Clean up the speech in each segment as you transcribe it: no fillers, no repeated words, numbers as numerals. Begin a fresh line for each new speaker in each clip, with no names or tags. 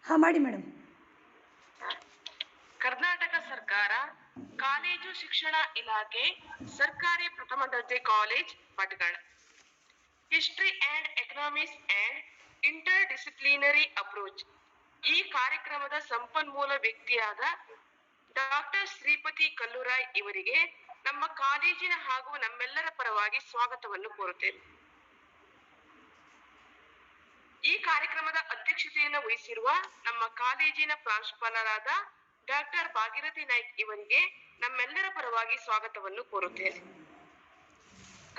ಹಾಂ ಮಾಡಿ ಮೇಡಮ್.
ಕರ್ನಾಟಕ ಸರ್ಕಾರ ಕಾಲೇಜು ಶಿಕ್ಷಣ ಇಲಾಖೆ ಸರ್ಕಾರಿ ಪ್ರಥಮ ದರ್ಜೆ college Bhatkal history and economics and inter disciplinary approach ಈ ಕಾರ್ಯಕ್ರಮದ ಸಂಪನ್ಮೂಲ ವ್ಯಕ್ತಿಯಾದ ಡಾಕ್ಟರ್ ಶ್ರೀಪತಿ ಕಲ್ಲೂರಾಯ್ ಇವರಿಗೆ ನಮ್ಮ ಕಾಲೇಜಿನ ಹಾಗೂ ನಮ್ಮೆಲ್ಲರ ಪರವಾಗಿ ಸ್ವಾಗತವನ್ನು ಕೋರುತ್ತೇನೆ. ಈ ಕಾರ್ಯಕ್ರಮದ ಅಧ್ಯಕ್ಷತೆಯನ್ನು ವಹಿಸಿರುವ ನಮ್ಮ ಕಾಲೇಜಿನ ಪ್ರಾಂಶುಪಾಲರಾದ ಡಾಕ್ಟರ್ ಭಾಗೀರಥಿ ನಾಯ್ಕ್ ಇವರಿಗೆ ನಮ್ಮೆಲ್ಲರ ಪರವಾಗಿ ಸ್ವಾಗತವನ್ನು ಕೋರುತ್ತೇನೆ.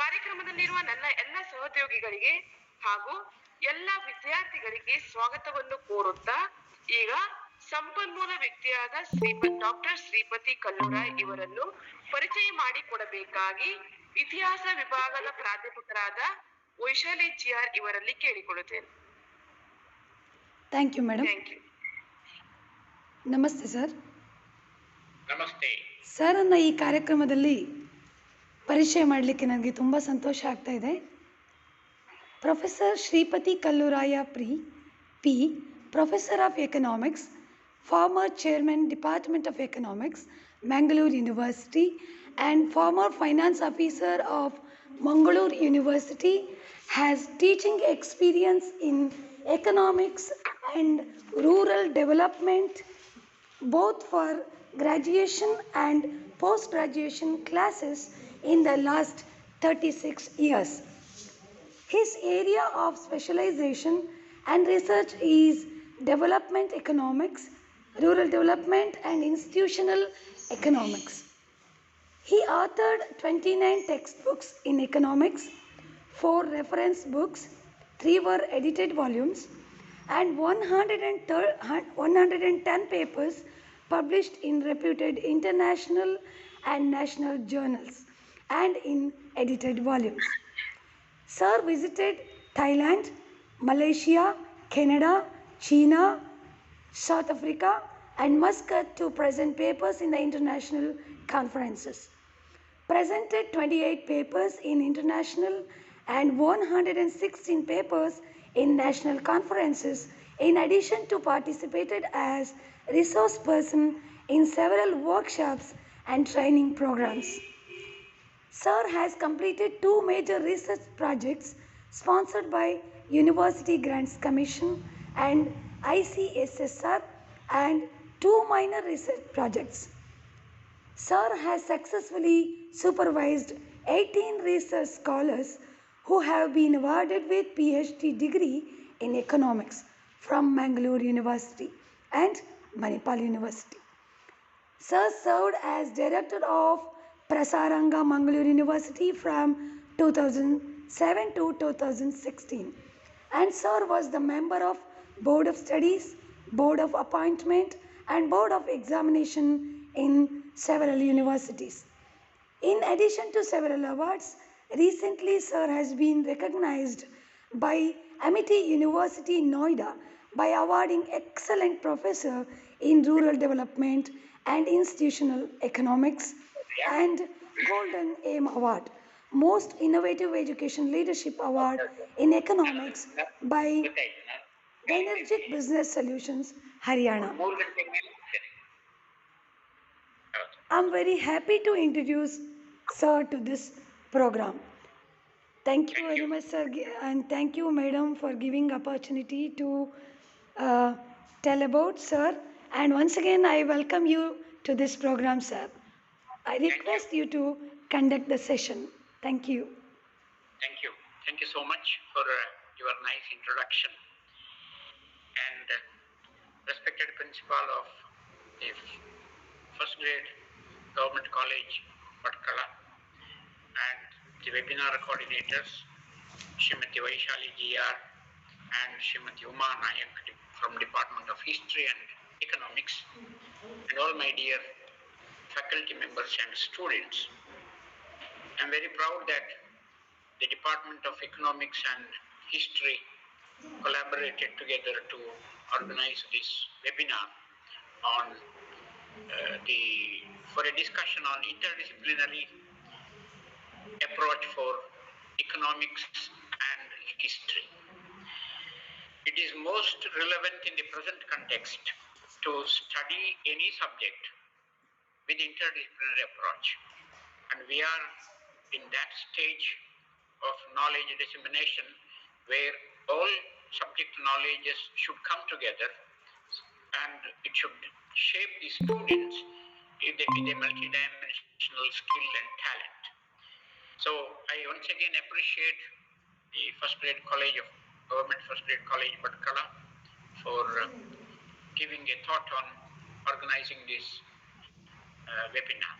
ಕಾರ್ಯಕ್ರಮದಲ್ಲಿರುವ ನನ್ನ ಎಲ್ಲ ಸಹೋದ್ಯೋಗಿಗಳಿಗೆ ಹಾಗೂ ಎಲ್ಲ ವಿದ್ಯಾರ್ಥಿಗಳಿಗೆ ಸ್ವಾಗತವನ್ನು ಕೋರುತ್ತಾ ಈಗ ಸಂಪನ್ಮೂಲ ವ್ಯಕ್ತಿಯಾದ ಡಾಕ್ಟರ್ ಶ್ರೀಪತಿ ಕಲ್ಲೂರಾಯ್ ಇವರನ್ನು ಪರಿಚಯ ಮಾಡಿಕೊಡಬೇಕಾಗಿ ಇತಿಹಾಸ ವಿಭಾಗದ ಪ್ರಾಧ್ಯಾಪಕರಾದ ವೈಶಾಲಿ ಜಿಆರ್ ಇವರಲ್ಲಿ ಕೇಳಿಕೊಳ್ಳುತ್ತೇನೆ.
Thank you madam.
Thank you.
ನಮಸ್ತೆ ಸರ್.
ನಮಸ್ತೆ
ಸರ್, ಅನ್ನ ಈ ಕಾರ್ಯಕ್ರಮದಲ್ಲಿ ಪರಿಚಯ ಮಾಡಲಿಕ್ಕೆ ನನಗೆ ತುಂಬ ಸಂತೋಷ ಆಗ್ತಾ ಇದೆ. Professor Shripati Kalluraya P, professor of economics, former chairman Department of Economics, Mangalore University, and former finance officer of Mangalore University, has teaching experience in economics and rural development both for graduation and post-graduation classes in the last 36 years. His area of specialization and research is development economics, rural development and institutional economics. He authored 29 textbooks in economics, 4 reference books, 3 were edited volumes, and 110 papers published in reputed international and national journals and in edited volumes. Sir visited Thailand, Malaysia, Canada, China, South Africa, and Muscat to present papers in the international conferences. Presented 28 papers in international and 116 papers in national conferences, in addition to participated as resource person in several workshops and training programs. Sir has completed 2 major research projects sponsored by University Grants Commission and ICSSR and 2 minor research projects. Sir has successfully supervised 18 research scholars who have been awarded with PhD degree in economics from Mangalore University and Manipal University. Sir served as director of Prasaranga Mangalore University from 2007 to 2016, and Sir was the member of Board of Studies, Board of Appointment and Board of Examination in several universities. In addition to several awards, recently Sir has been recognized by Amity University Noida by awarding Excellent Professor in Rural Development and Institutional Economics and Golden Aim Award, Most Innovative Education Leadership Award in Economics by Dynergic Business Solutions, Haryana. I'm very happy to introduce Sir to this program. Thank you very much, sir, and thank you, madam, for giving opportunity to tell about Sir. And once again, I welcome you to this program, sir. I request you to conduct the session. Thank you.
Thank you. Thank you so much for your nice introduction. And respected principal of the first grade government college, Bhatkala, and the webinar coordinators, Srimati Vaishali GR and Srimati Uma Nayak from Department of History and Economics, and all my dear faculty members and students. I'm very proud that the Department of Economics and History collaborated together to organize this webinar on for a discussion on interdisciplinary approach for economics and history. it is most relevant in the present context to study any subject with interdisciplinary approach. And we are in that stage of knowledge dissemination where all subject knowledges should come together and it should shape the students with a multidimensional skill and talent. So I once again appreciate the Government First Grade College Bhatkala for giving a thought on organizing this webinar.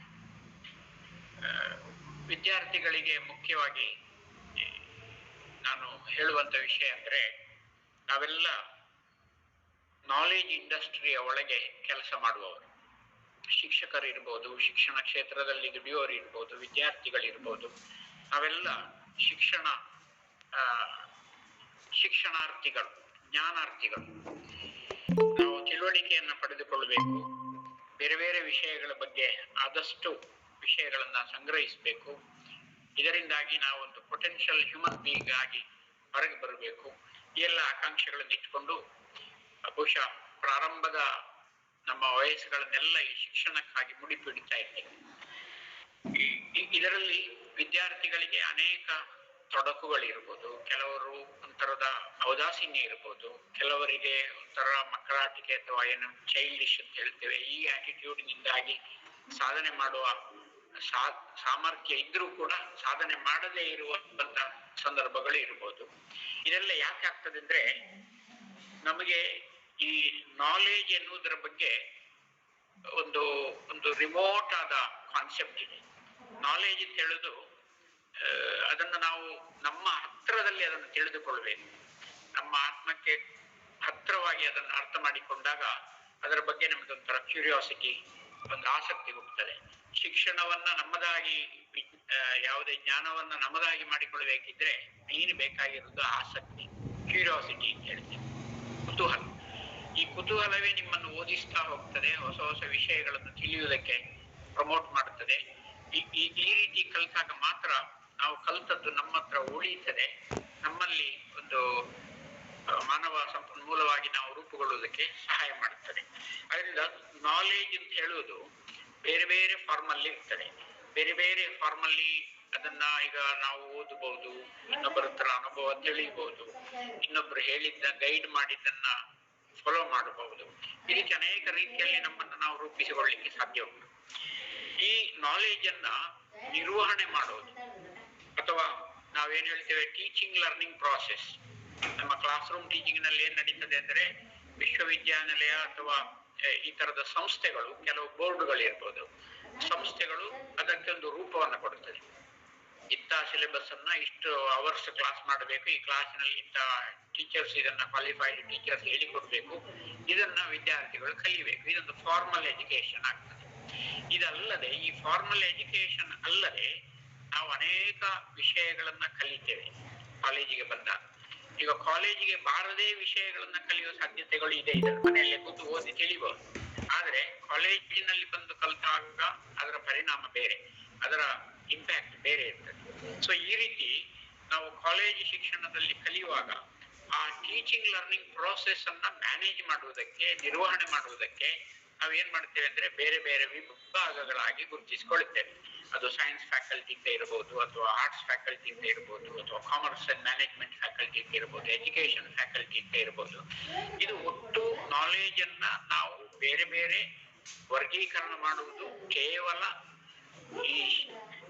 ವಿದ್ಯಾರ್ಥಿಗಳಿಗೆ ಮುಖ್ಯವಾಗಿ ನಾನು ಹೇಳುವಂತ ವಿಷಯ ಅಂದ್ರೆ, ನಾವೆಲ್ಲ knowledge ಇಂಡಸ್ಟ್ರಿಯ ಒಳಗೆ ಕೆಲಸ ಮಾಡುವವರು, ಶಿಕ್ಷಕರು ಇರ್ಬೋದು, ಶಿಕ್ಷಣ ಕ್ಷೇತ್ರದಲ್ಲಿ ದುಡಿಯೋರು ಇರ್ಬೋದು, ವಿದ್ಯಾರ್ಥಿಗಳಿರ್ಬೋದು, ನಾವೆಲ್ಲ ಶಿಕ್ಷಣಾರ್ಥಿಗಳು, ಜ್ಞಾನಾರ್ಥಿಗಳು. ನಾವು ತಿಳುವಳಿಕೆಯನ್ನ ಪಡೆದುಕೊಳ್ಳಬೇಕು, ಬೇರೆ ಬೇರೆ ವಿಷಯಗಳ ಬಗ್ಗೆ ಆದಷ್ಟು ವಿಷಯಗಳನ್ನ ಸಂಗ್ರಹಿಸಬೇಕು. ಇದರಿಂದಾಗಿ ನಾವು ಒಂದು ಪೊಟೆನ್ಷಿಯಲ್ ಹ್ಯೂಮನ್ ಬೀಯಿಂಗ್ ಆಗಿ ಹೊರಗೆ ಬರಬೇಕು. ಈ ಎಲ್ಲ ಆಕಾಂಕ್ಷೆಗಳನ್ನು ಇಟ್ಕೊಂಡು ಬಹುಶಃ ಪ್ರಾರಂಭದ ನಮ್ಮ ವಯಸ್ಸುಗಳನ್ನೆಲ್ಲ ಈ ಶಿಕ್ಷಣಕ್ಕಾಗಿ ಮುಡಿಪಿಡ್ತಾ ಇದ್ದೇವೆ. ಇದರಲ್ಲಿ ವಿದ್ಯಾರ್ಥಿಗಳಿಗೆ ಅನೇಕ ತೊಡಕುಗಳಿರ್ಬೋದು, ಕೆಲವರು ಒಂಥರದ ಔದಾಸೀನ್ಯ ಇರ್ಬೋದು, ಕೆಲವರಿಗೆ ಒಂಥರ ಮಕ್ಕಳಾಟಿಕೆ ಅಥವಾ ಏನು ಚೈಲ್ಡಿಶ್ ಅಂತ ಹೇಳ್ತೇವೆ, ಈ ಆಟಿಟ್ಯೂಡ್ನಿಂದಾಗಿ ಸಾಧನೆ ಮಾಡುವ ಸಾಮರ್ಥ್ಯ ಇದ್ರೂ ಕೂಡ ಸಾಧನೆ ಮಾಡದೇ ಇರುವಂತ ಸಂದರ್ಭಗಳು ಇರ್ಬೋದು. ಇದೆಲ್ಲ ಯಾಕೆ ಆಗ್ತದೆ ಅಂದ್ರೆ, ನಮಗೆ ಈ ನಾಲೆಜ್ ಎನ್ನುವುದರ ಬಗ್ಗೆ ಒಂದು ರಿಮೋಟ್ ಆದ ಕಾನ್ಸೆಪ್ಟ್ ಇದೆ. ನಾಲೆಜ್ ಅಂತ ಹೇಳುದು ಅದನ್ನು ನಾವು ನಮ್ಮ ಹತ್ರದಲ್ಲಿ ಅದನ್ನು ತಿಳಿದುಕೊಳ್ಬೇಕು. ನಮ್ಮ ಆತ್ಮಕ್ಕೆ ಹತ್ರವಾಗಿ ಅದನ್ನು ಅರ್ಥ ಮಾಡಿಕೊಂಡಾಗ ಅದರ ಬಗ್ಗೆ ನಮ್ದೊಂಥರ ಕ್ಯೂರಿಯಾಸಿಟಿ, ಒಂದು ಆಸಕ್ತಿ ಹುಟ್ಟುತ್ತದೆ. ಶಿಕ್ಷಣವನ್ನ ನಮ್ಮದಾಗಿ, ಯಾವುದೇ ಜ್ಞಾನವನ್ನ ನಮ್ಮದಾಗಿ ಮಾಡಿಕೊಳ್ಬೇಕಿದ್ರೆ ಮೇನ್ ಬೇಕಾಗಿರೋದು ಆಸಕ್ತಿ, ಕ್ಯೂರಿಯಾಸಿಟಿ ಅಂತ ಹೇಳ್ತೇವೆ, ಕುತೂಹಲ. ಈ ಕುತೂಹಲವೇ ನಿಮ್ಮನ್ನು ಓದಿಸ್ತಾ ಹೋಗ್ತದೆ, ಹೊಸ ಹೊಸ ವಿಷಯಗಳನ್ನು ತಿಳಿಯುವುದಕ್ಕೆ ಪ್ರಮೋಟ್ ಮಾಡುತ್ತದೆ. ಈ ರೀತಿ ಕಲಿತಾಗ ಮಾತ್ರ ನಾವು ಕಲಿತದ್ದು ನಮ್ಮ ಹತ್ರ ಉಳಿಯುತ್ತದೆ, ನಮ್ಮಲ್ಲಿ ಒಂದು ಮಾನವ ಸಂಪನ್ಮೂಲವಾಗಿ ನಾವು ರೂಪುಗೊಳ್ಳುವುದಕ್ಕೆ ಸಹಾಯ ಮಾಡುತ್ತದೆ. ಅದರಿಂದ ನಾಲೆಜ್ ಅಂತ ಹೇಳುವುದು ಬೇರೆ ಬೇರೆ ಫಾರ್ಮಲ್ಲಿ ಇರ್ತದೆ. ಬೇರೆ ಬೇರೆ ಫಾರ್ಮಲ್ಲಿ ಅದನ್ನ ಈಗ ನಾವು ಓದಬಹುದು, ಇನ್ನೊಬ್ಬರ ಹತ್ರ ಅನುಭವ ತಿಳಿಬಹುದು, ಇನ್ನೊಬ್ರು ಹೇಳಿದ್ದ ಗೈಡ್ ಮಾಡಿದ್ದನ್ನ ಫಾಲೋ ಮಾಡಬಹುದು. ಈ ರೀತಿ ಅನೇಕ ರೀತಿಯಲ್ಲಿ ನಮ್ಮನ್ನು ನಾವು ರೂಪಿಸಿಕೊಳ್ಳಲಿಕ್ಕೆ ಸಾಧ್ಯ ಉಂಟು. ಈ ನಾಲೆಜ್ ಅನ್ನ ನಿರ್ವಹಣೆ ಮಾಡೋದು, ಅಥವಾ ನಾವೇನ್ ಹೇಳ್ತೇವೆ ಟೀಚಿಂಗ್ ಲರ್ನಿಂಗ್ ಪ್ರಾಸೆಸ್. ನಮ್ಮ ಕ್ಲಾಸ್ ರೂಮ್ ಟೀಚಿಂಗ್ ನಲ್ಲಿ ಏನ್ ನಡೀತದೆ ಅಂದ್ರೆ, ವಿಶ್ವವಿದ್ಯಾನಿಲಯ ಅಥವಾ ಈ ತರದ ಸಂಸ್ಥೆಗಳು, ಕೆಲವು ಬೋರ್ಡ್ಗಳು ಇರ್ಬೋದು, ಸಂಸ್ಥೆಗಳು ಅದಕ್ಕೆ ಒಂದು ರೂಪವನ್ನು ಕೊಡುತ್ತದೆ. ಇಂಥ ಸಿಲೆಬಸ್ ಅನ್ನ ಇಷ್ಟು ಅವರ್ಸ್ ಕ್ಲಾಸ್ ಮಾಡಬೇಕು, ಈ ಕ್ಲಾಸಿನಲ್ಲಿ ಇಂಥ ಟೀಚರ್ಸ್, ಇದನ್ನ ಕ್ವಾಲಿಫೈಡ್ ಟೀಚರ್ಸ್ ಹೇಳಿಕೊಡ್ಬೇಕು, ಇದನ್ನ ವಿದ್ಯಾರ್ಥಿಗಳು ಕಲಿಬೇಕು. ಇದೊಂದು ಫಾರ್ಮಲ್ ಎಜುಕೇಶನ್ ಆಗ್ತದೆ. ಇದಲ್ಲದೆ, ಈ ಫಾರ್ಮಲ್ ಎಜುಕೇಶನ್ ಅಲ್ಲದೆ ನಾವು ಅನೇಕ ವಿಷಯಗಳನ್ನ ಕಲಿತೇವೆ ಕಾಲೇಜಿಗೆ ಬಂದಾಗ. ಈಗ ಕಾಲೇಜಿಗೆ ಬಾರದೇ ವಿಷಯಗಳನ್ನ ಕಲಿಯುವ ಸಾಧ್ಯತೆಗಳು ಇದೆ. ಮನೆಯಲ್ಲೇ ಕೂತು ಓದಿ ತಿಳಿಬಹುದು. ಆದ್ರೆ ಕಾಲೇಜಿನಲ್ಲಿ ಬಂದು ಕಲಿತಾಗ ಅದರ ಪರಿಣಾಮ ಬೇರೆ, ಅದರ ಇಂಪ್ಯಾಕ್ಟ್ ಬೇರೆ ಇರ್ತದೆ. ಸೊ ಈ ರೀತಿ ನಾವು ಕಾಲೇಜು ಶಿಕ್ಷಣದಲ್ಲಿ ಕಲಿಯುವಾಗ ಆ ಟೀಚಿಂಗ್ ಲರ್ನಿಂಗ್ ಪ್ರೋಸೆಸ್ ಅನ್ನ ಮ್ಯಾನೇಜ್ ಮಾಡುವುದಕ್ಕೆ, ನಿರ್ವಹಣೆ ಮಾಡುವುದಕ್ಕೆ ನಾವೇನ್ ಮಾಡ್ತೇವೆ ಅಂದ್ರೆ, ಬೇರೆ ಬೇರೆ ವಿಭಾಗಗಳಾಗಿ ಗುರುತಿಸಿಕೊಳ್ಳುತ್ತೇವೆ. ಅದು ಸೈನ್ಸ್ ಫ್ಯಾಕಲ್ಟಿ ಅಂತ ಇರಬಹುದು, ಅಥವಾ ಆರ್ಟ್ಸ್ ಫ್ಯಾಕಲ್ಟಿ ಅಂತ ಇರಬಹುದು, ಅಥವಾ ಕಾಮರ್ಸ್ ಅಂಡ್ ಮ್ಯಾನೇಜ್ಮೆಂಟ್ ಫ್ಯಾಕಲ್ಟಿ ಅಂತ ಇರಬಹುದು, ಎಜುಕೇಶನ್ ಫ್ಯಾಕಲ್ಟಿ ಅಂತ ಇರಬಹುದು. ಇದು ಒಟ್ಟು ನಾಲೆಜ್ ಅನ್ನ ನಾವು ಬೇರೆ ಬೇರೆ ವರ್ಗೀಕರಣ ಮಾಡುವುದು ಕೇವಲ ಈ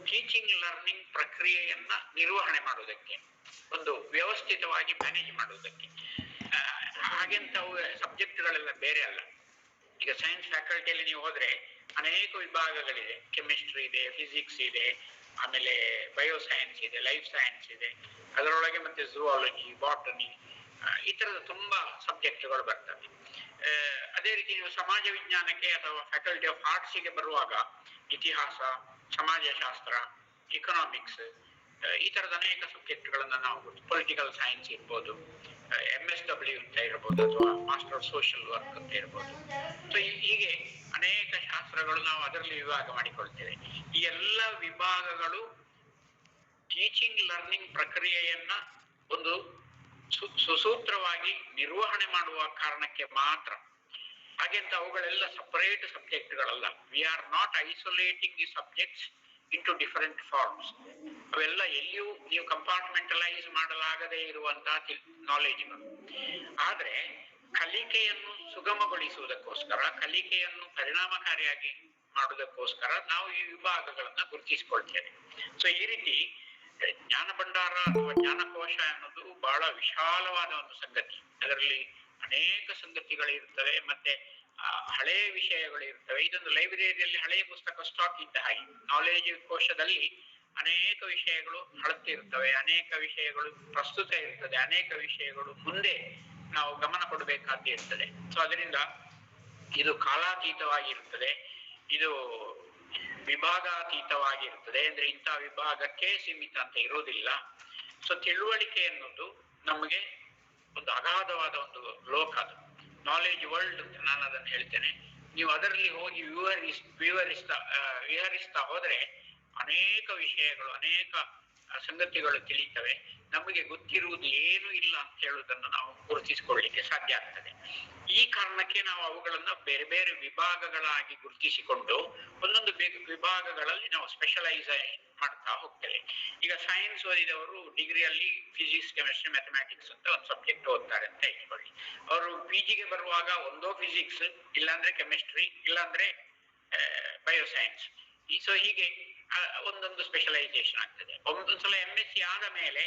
ಟೀಚಿಂಗ್ ಲರ್ನಿಂಗ್ ಪ್ರಕ್ರಿಯೆಯನ್ನ ನಿರ್ವಹಣೆ ಮಾಡುವುದಕ್ಕೆ, ಒಂದು ವ್ಯವಸ್ಥಿತವಾಗಿ ಮ್ಯಾನೇಜ್ ಮಾಡುವುದಕ್ಕೆ. ಹಾಗೆಂತ ಸಬ್ಜೆಕ್ಟ್ಗಳೆಲ್ಲ ಬೇರೆ ಅಲ್ಲ. ಈಗ ಸೈನ್ಸ್ ಫ್ಯಾಕಲ್ಟಿಯಲ್ಲಿ ನೀವು ಹೋದ್ರೆ ಅನೇಕ ವಿಭಾಗಗಳಿದೆ. ಕೆಮಿಸ್ಟ್ರಿ ಇದೆ, ಫಿಸಿಕ್ಸ್ ಇದೆ, ಆಮೇಲೆ ಬಯೋಸೈನ್ಸ್ ಇದೆ, ಲೈಫ್ ಸೈನ್ಸ್ ಇದೆ, ಅದರೊಳಗೆ ಮತ್ತೆ ಝೂವಾಲಜಿ, ಬಾಟನಿ, ಈ ತರದ ತುಂಬಾ ಸಬ್ಜೆಕ್ಟ್ಗಳು ಬರ್ತವೆ. ಅದೇ ರೀತಿ ನೀವು ಸಮಾಜ ವಿಜ್ಞಾನಕ್ಕೆ ಅಥವಾ ಫ್ಯಾಕಲ್ಟಿ ಆಫ್ ಆರ್ಟ್ಸ್ಗೆ ಬರುವಾಗ ಇತಿಹಾಸ, ಸಮಾಜಶಾಸ್ತ್ರ, ಇಕನಾಮಿಕ್ಸ್, ಈ ತರದ ಅನೇಕ ಸಬ್ಜೆಕ್ಟ್ಗಳನ್ನ ನಾವು, ಪೊಲಿಟಿಕಲ್ ಸೈನ್ಸ್ ಇರ್ಬೋದು, MSW ಅಂತ ಇರ್ಬೋದು, ಅಥವಾ ಮಾಸ್ಟರ್ ಆಫ್ ಸೋಷಿಯಲ್ ವರ್ಕ್ ಅಂತ ಇರ್ಬೋದು. ಸೊ ಹೀಗೆ ಅನೇಕ ಶಾಸ್ತ್ರಗಳು ನಾವು ಅದರಲ್ಲಿ ವಿಭಾಗ ಮಾಡಿಕೊಳ್ತೇವೆ. ಈ ಎಲ್ಲ ವಿಭಾಗಗಳು ಟೀಚಿಂಗ್ ಲರ್ನಿಂಗ್ ಪ್ರಕ್ರಿಯೆಯನ್ನ ಒಂದು ಸುಸೂತ್ರವಾಗಿ ನಿರ್ವಹಣೆ ಮಾಡುವ ಕಾರಣಕ್ಕೆ ಮಾತ್ರ. ಹಾಗೆಂತ ಅವುಗಳೆಲ್ಲ ಸಪರೇಟ್ ಸಬ್ಜೆಕ್ಟ್ಗಳಲ್ಲ. We are not isolating the subjects into different forms. ಅವೆಲ್ಲ ಎಲ್ಲಿಯೂ ನೀವು ಕಂಪಾರ್ಟ್ಮೆಂಟಲೈಸ್ ಮಾಡಲಾಗದೇ ಇರುವಂತಹ ನಾಲೆಜ್ಗಳು. ಆದ್ರೆ ಕಲಿಕೆಯನ್ನು ಸುಗಮಗೊಳಿಸುವುದಕ್ಕೋಸ್ಕರ, ಕಲಿಕೆಯನ್ನು ಪರಿಣಾಮಕಾರಿಯಾಗಿ ಮಾಡುವುದಕ್ಕೋಸ್ಕರ ನಾವು ಈ ವಿಭಾಗಗಳನ್ನ ಗುರುತಿಸಿಕೊಳ್ತೇವೆ. ಸೊ ಈ ರೀತಿ ಜ್ಞಾನ ಭಂಡಾರ ಅಥವಾ ಜ್ಞಾನಕೋಶ ಅನ್ನೋದು ಬಹಳ ವಿಶಾಲವಾದ ಒಂದು ಸಂಗತಿ. ಅದರಲ್ಲಿ ಅನೇಕ ಸಂಗತಿಗಳಿರ್ತವೆ, ಮತ್ತೆ ಹಳೆಯ ವಿಷಯಗಳು ಇರ್ತವೆ. ಇದೊಂದು ಲೈಬ್ರರಿಯಲ್ಲಿ ಹಳೆಯ ಪುಸ್ತಕ ಸ್ಟಾಕ್ ಇದ್ದ ಹಾಗೆ. ನಾಲೆಜ್ ಕೋಶದಲ್ಲಿ ಅನೇಕ ವಿಷಯಗಳು ಹಳತ್ತಿರ್ತವೆ, ಅನೇಕ ವಿಷಯಗಳು ಪ್ರಸ್ತುತ ಇರ್ತದೆ, ಅನೇಕ ವಿಷಯಗಳು ಮುಂದೆ ನಾವು ಗಮನ ಕೊಡಬೇಕಾದ್ದು ಇರ್ತದೆ. ಸೊ ಅದರಿಂದ ಇದು ಕಾಲಾತೀತವಾಗಿರ್ತದೆ, ಇದು ವಿಭಾಗಾತೀತವಾಗಿರ್ತದೆ. ಅಂದ್ರೆ ಇಂಥ ವಿಭಾಗಕ್ಕೆ ಸೀಮಿತ ಅಂತ ಇರುವುದಿಲ್ಲ. ಸೊ ತಿಳುವಳಿಕೆ ಅನ್ನೋದು ನಮಗೆ ಒಂದು ಅಗಾಧವಾದ ಒಂದು ಲೋಕ. ಅದು ನಾಲೆಜ್ ವರ್ಲ್ಡ್ ಅಂತ ನಾನು ಅದನ್ನು ಹೇಳ್ತೇನೆ. ನೀವು ಅದರಲ್ಲಿ ಹೋಗಿ ವಿಹರಿಸ್ತಾ ಹೋದ್ರೆ ಅನೇಕ ವಿಷಯಗಳು, ಅನೇಕ ಸಂಗತಿಗಳು ತಿಳಿತವೆ. ನಮಗೆ ಗೊತ್ತಿರುವುದು ಏನು ಇಲ್ಲ ಅಂತ ಹೇಳುವುದನ್ನು ನಾವು ಗುರುತಿಸಿಕೊಳ್ಳಲಿಕ್ಕೆ ಸಾಧ್ಯ ಆಗ್ತದೆ. ಈ ಕಾರಣಕ್ಕೆ ನಾವು ಅವುಗಳನ್ನ ಬೇರೆ ಬೇರೆ ವಿಭಾಗಗಳಾಗಿ ಗುರುತಿಸಿಕೊಂಡು ಒಂದೊಂದು ವಿಭಾಗಗಳಲ್ಲಿ ನಾವು ಸ್ಪೆಷಲೈಸ್ ಮಾಡ್ತಾ ಹೋಗ್ತೇವೆ. ಈಗ ಸೈನ್ಸ್ ಓದಿದವರು ಡಿಗ್ರಿಯಲ್ಲಿ ಫಿಸಿಕ್ಸ್, ಕೆಮಿಸ್ಟ್ರಿ, ಮ್ಯಾಥಮೆಟಿಕ್ಸ್ ಅಂತ ಒಂದು ಸಬ್ಜೆಕ್ಟ್ ಓದ್ತಾರೆ ಅಂತ ಇಟ್ಕೊಳ್ಳಿ. ಅವರು PGಗೆ ಬರುವಾಗ ಒಂದೋ ಫಿಸಿಕ್ಸ್, ಇಲ್ಲಾಂದ್ರೆ ಕೆಮಿಸ್ಟ್ರಿ, ಇಲ್ಲಾಂದ್ರೆ ಬಯೋಸೈನ್ಸ್. ಸೊ ಹೀಗೆ ಒಂದೊಂದು ಸ್ಪೆಷಲೈಸೇಷನ್ ಆಗ್ತದೆ. ಒಂದೊಂದ್ಸಲ MSc ಆದ ಮೇಲೆ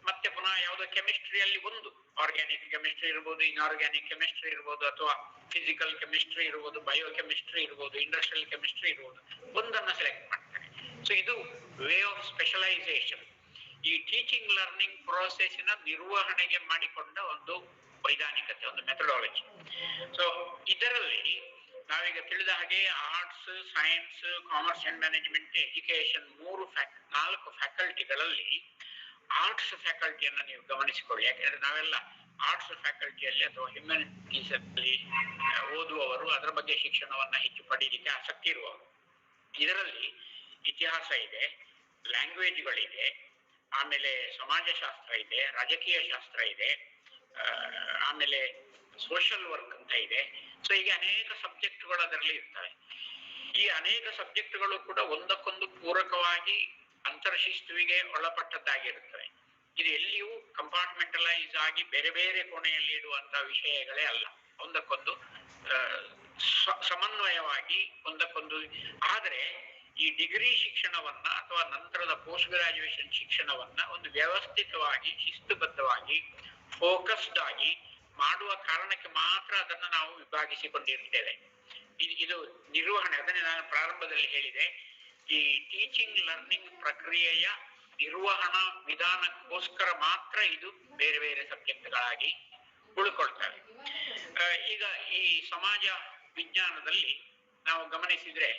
ಮತ್ತೆ ಪುನಃ ಯಾವುದೋ ಕೆಮಿಸ್ಟ್ರಿಯಲ್ಲಿ ಒಂದು ಆರ್ಗ್ಯಾನಿಕ್ ಕೆಮಿಸ್ಟ್ರಿ ಇರ್ಬೋದು, ಇನ್ಆರ್ಗ್ಯಾನಿಕ್ ಕೆಮಿಸ್ಟ್ರಿ ಇರ್ಬೋದು, ಅಥವಾ ಫಿಸಿಕಲ್ ಕೆಮಿಸ್ಟ್ರಿ ಇರ್ಬೋದು, ಬಯೋ ಕೆಮಿಸ್ಟ್ರಿ ಇರ್ಬೋದು, ಇಂಡಸ್ಟ್ರಿಯಲ್ ಕೆಮಿಸ್ಟ್ರಿ ಇರ್ಬೋದು, ಒಂದನ್ನ ಸೆಲೆಕ್ಟ್ ಮಾಡ್ತಾರೆ. ಸೊ ಇದು ವೇ ಆಫ್ ಸ್ಪೆಷಲೈಸೇಷನ್. ಈ ಟೀಚಿಂಗ್ ಲರ್ನಿಂಗ್ ಪ್ರೋಸೆಸ್ಸಿನ ನಿರ್ವಹಣೆಗೆ ಮಾಡಿಕೊಂಡ ಒಂದು ವೈಧಾನಿಕತೆ, ಒಂದು ಮೆಥಡಾಲಜಿ. ಸೊ ಇದರಲ್ಲಿ ನಾವೀಗ ತಿಳಿದ ಹಾಗೆ arts, science, commerce and management, education, 4 ಫ್ಯಾಕಲ್ಟಿಗಳಲ್ಲಿ ಆರ್ಟ್ಸ್ ಫ್ಯಾಕಲ್ಟಿಯನ್ನು ನೀವು ಗಮನಿಸಿಕೊಳ್ಳಿ. ಯಾಕೆಂದ್ರೆ ನಾವೆಲ್ಲ ಆರ್ಟ್ಸ್ ಫ್ಯಾಕಲ್ಟಿಯಲ್ಲಿ ಅಥವಾ ಹ್ಯುಮ್ಯಾನಿಟೀಸ್ ಅಲ್ಲಿ ಓದುವವರು, ಅದರ ಬಗ್ಗೆ ಶಿಕ್ಷಣವನ್ನ ಹೆಚ್ಚು ಪಡೀಲಿಕ್ಕೆ ಆಸಕ್ತಿ ಇರುವವರು. ಇದರಲ್ಲಿ ಇತಿಹಾಸ ಇದೆ, ಲ್ಯಾಂಗ್ವೇಜ್ಗಳಿದೆ, ಆಮೇಲೆ ಸಮಾಜಶಾಸ್ತ್ರ ಇದೆ, ರಾಜಕೀಯ ಶಾಸ್ತ್ರ ಇದೆ, ಆಮೇಲೆ ಸೋಷಿಯಲ್ ವರ್ಕ್ ಅಂತ ಇದೆ. ಸೊ ಹೀಗೆ ಅನೇಕ ಸಬ್ಜೆಕ್ಟ್ಗಳು ಅದರಲ್ಲಿ ಇರ್ತವೆ. ಈ ಅನೇಕ ಸಬ್ಜೆಕ್ಟ್ಗಳು ಕೂಡ ಒಂದಕ್ಕೊಂದು ಪೂರಕವಾಗಿ ಅಂತರಶಿಸ್ತುವಿಗೆ ಒಳಪಟ್ಟದ್ದಾಗಿರುತ್ತವೆ. ಇದು ಎಲ್ಲಿಯೂ ಕಂಪಾರ್ಟ್ಮೆಂಟಲೈಸ್ ಆಗಿ ಬೇರೆ ಬೇರೆ ಕೋಣೆಯಲ್ಲಿ ಇಡುವಂತಹ ವಿಷಯಗಳೇ ಅಲ್ಲ. ಒಂದಕ್ಕೊಂದು ಸಮನ್ವಯವಾಗಿ ಒಂದಕ್ಕೊಂದು. ಆದರೆ ಈ ಡಿಗ್ರಿ ಶಿಕ್ಷಣವನ್ನ ಅಥವಾ ನಂತರದ ಪೋಸ್ಟ್ ಗ್ರಾಜುಯೇಷನ್ ಶಿಕ್ಷಣವನ್ನ ಒಂದು ವ್ಯವಸ್ಥಿತವಾಗಿ, ಶಿಸ್ತುಬದ್ಧವಾಗಿ, ಫೋಕಸ್ಡ್ ಆಗಿ ಮಾಡುವ ಕಾರಣಕ್ಕೆ ಮಾತ್ರ ಅದನ್ನ ನಾವು ವಿಭಾಗಿಸಿಕೊಂಡಿರ್ತೇವೆ. ಇದು ನಿರ್ವಹಣೆ. ಅದನ್ನೇ ನಾನು ಪ್ರಾರಂಭದಲ್ಲಿ ಹೇಳಿದೆ. ಈ ಟೀಚಿಂಗ್ ಲರ್ನಿಂಗ್ ಪ್ರಕ್ರಿಯೆಯ ನಿರ್ವಹಣಾ ವಿಧಾನಕ್ಕೋಸ್ಕರ ಮಾತ್ರ ಇದು ಬೇರೆ ಬೇರೆ ಸಬ್ಜೆಕ್ಟ್ಗಳಾಗಿ ಉಳ್ಕೊಳ್ತವೆ. ಈಗ ಈ ಸಮಾಜ ವಿಜ್ಞಾನದಲ್ಲಿ ನಾವು ಗಮನಿಸಿದ್ರೆ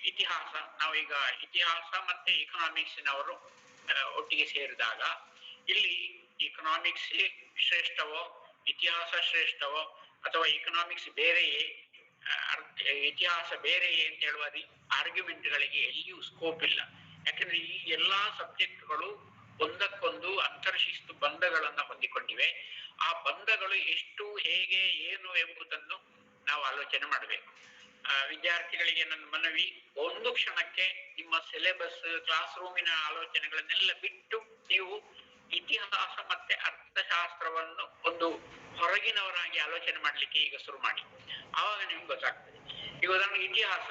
ಇತಿಹಾಸ, ನಾವೀಗ ಇತಿಹಾಸ ಮತ್ತೆ ಇಕನಾಮಿಕ್ಸ್ನವರು ಒಟ್ಟಿಗೆ ಸೇರಿದಾಗ ಇಲ್ಲಿ ಇಕನಾಮಿಕ್ಸ್ ಶ್ರೇಷ್ಠವೋ, ಇತಿಹಾಸ ಶ್ರೇಷ್ಠವೋ, ಅಥವಾ ಇಕನಾಮಿಕ್ಸ್ ಬೇರೆಯೇ, ಇತಿಹಾಸ ಬೇರೆಯೇ ಅಂತ ಹೇಳುವ ಆರ್ಗ್ಯುಮೆಂಟ್ಗಳಿಗೆ ಎಲ್ಲಿಯೂ ಸ್ಕೋಪ್ ಇಲ್ಲ. ಯಾಕಂದ್ರೆ ಈ ಎಲ್ಲಾ ಸಬ್ಜೆಕ್ಟ್ಗಳು ಒಂದಕ್ಕೊಂದು ಅಂತರ್ಶಿಸ್ತು ಬಂಧಗಳನ್ನ ಹೊಂದಿಕೊಂಡಿವೆ. ಆ ಬಂಧಗಳು ಎಷ್ಟು, ಹೇಗೆ, ಏನು ಎಂಬುದನ್ನು ನಾವು ಆಲೋಚನೆ ಮಾಡಬೇಕು. ವಿದ್ಯಾರ್ಥಿಗಳಿಗೆ ನನ್ನ ಮನವಿ, ಒಂದು ಕ್ಷಣಕ್ಕೆ ನಿಮ್ಮ ಸಿಲೆಬಸ್, ಕ್ಲಾಸ್ ರೂಮಿನ ಆಲೋಚನೆಗಳನ್ನೆಲ್ಲ ಬಿಟ್ಟು ನೀವು ಇತಿಹಾಸ ಮತ್ತೆ ಅರ್ಥಶಾಸ್ತ್ರವನ್ನು ಒಂದು ಹೊರಗಿನವರಾಗಿ ಆಲೋಚನೆ ಮಾಡ್ಲಿಕ್ಕೆ ಈಗ ಶುರು ಮಾಡಿ. ಆವಾಗ ನಿಮ್ಗೆ ಗೊತ್ತಾಗ್ತದೆ. ಈಗ ಉದಾಹರಣೆಗೆ ಇತಿಹಾಸ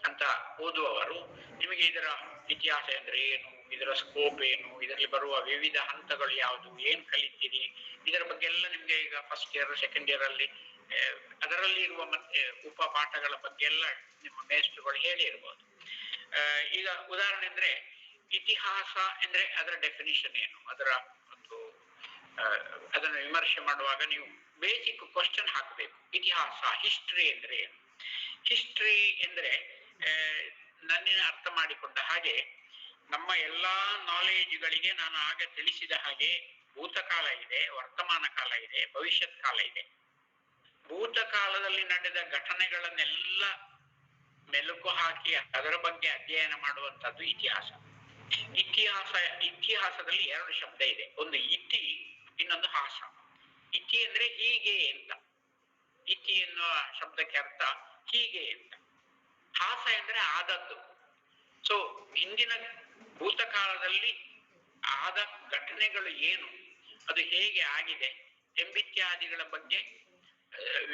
ಅಂತ ಓದುವವರು ನಿಮಗೆ ಇದರ ಇತಿಹಾಸ ಅಂದ್ರೆ ಏನು, ಇದರ ಸ್ಕೋಪ್ ಏನು, ಇದರಲ್ಲಿ ಬರುವ ವಿವಿಧ ಹಂತಗಳು ಯಾವುದು, ಏನ್ ಕಲಿತೀರಿ, ಇದರ ಬಗ್ಗೆ ಎಲ್ಲ ನಿಮ್ಗೆ ಈಗ ಫಸ್ಟ್ ಇಯರ್, ಸೆಕೆಂಡ್ ಇಯರ್ ಅಲ್ಲಿ ಅದರಲ್ಲಿ ಇರುವ ಮತ್ತೆ ಉಪ ಪಾಠಗಳ ಬಗ್ಗೆ ಎಲ್ಲ ನಿಮ್ಮ ಮೇಷ್ಟ್ರುಗಳು ಹೇಳಿ ಇರ್ಬೋದು. ಈಗ ಉದಾಹರಣೆ ಅಂದ್ರೆ ಇತಿಹಾಸ ಅಂದ್ರೆ ಅದರ ಡೆಫಿನಿಷನ್ ಏನು, ಅದರ ಒಂದು ಅದನ್ನು ವಿಮರ್ಶೆ ಮಾಡುವಾಗ ನೀವು ಬೇಸಿಕ್ ಕ್ವಶನ್ ಹಾಕಬೇಕು. ಇತಿಹಾಸ, ಹಿಸ್ಟ್ರಿ ಅಂದ್ರೆ ಏನು? ಹಿಸ್ಟ್ರಿ ಅಂದ್ರೆ ನನ್ನ ಅರ್ಥ ಮಾಡಿಕೊಂಡ ಹಾಗೆ ನಮ್ಮ ಎಲ್ಲಾ ನಾಲೆಜ್ಗಳಿಗೆ ನಾನು ಆಗ ತಿಳಿಸಿದ ಹಾಗೆ ಭೂತಕಾಲ ಇದೆ, ವರ್ತಮಾನ ಕಾಲ ಇದೆ, ಭವಿಷ್ಯತ್ ಕಾಲ ಇದೆ. ಭೂತಕಾಲದಲ್ಲಿ ನಡೆದ ಘಟನೆಗಳನ್ನೆಲ್ಲ ಮೆಲುಕು ಹಾಕಿ ಅದರ ಬಗ್ಗೆ ಅಧ್ಯಯನ ಮಾಡುವಂತದ್ದು ಇತಿಹಾಸ. ಇತಿಹಾಸ, ಇತಿಹಾಸದಲ್ಲಿ ಎರಡು ಶಬ್ದ ಇದೆ, ಒಂದು ಇತಿ, ಇನ್ನೊಂದು ಹಾಸ. ಇತಿ ಅಂದ್ರೆ ಹೀಗೆ ಅಂತ, ಇತಿ ಎನ್ನುವ ಶಬ್ದಕ್ಕೆ ಅರ್ಥ ಹೀಗೆ ಅಂತ. ಹಾಸ ಅಂದ್ರೆ ಆದದ್ದು. ಸೊ ಹಿಂದಿನ ಭೂತಕಾಲದಲ್ಲಿ ಆದ ಘಟನೆಗಳು ಏನು, ಅದು ಹೇಗೆ ಆಗಿದೆ ಎಂಬಿತ್ಯಾದಿಗಳ ಬಗ್ಗೆ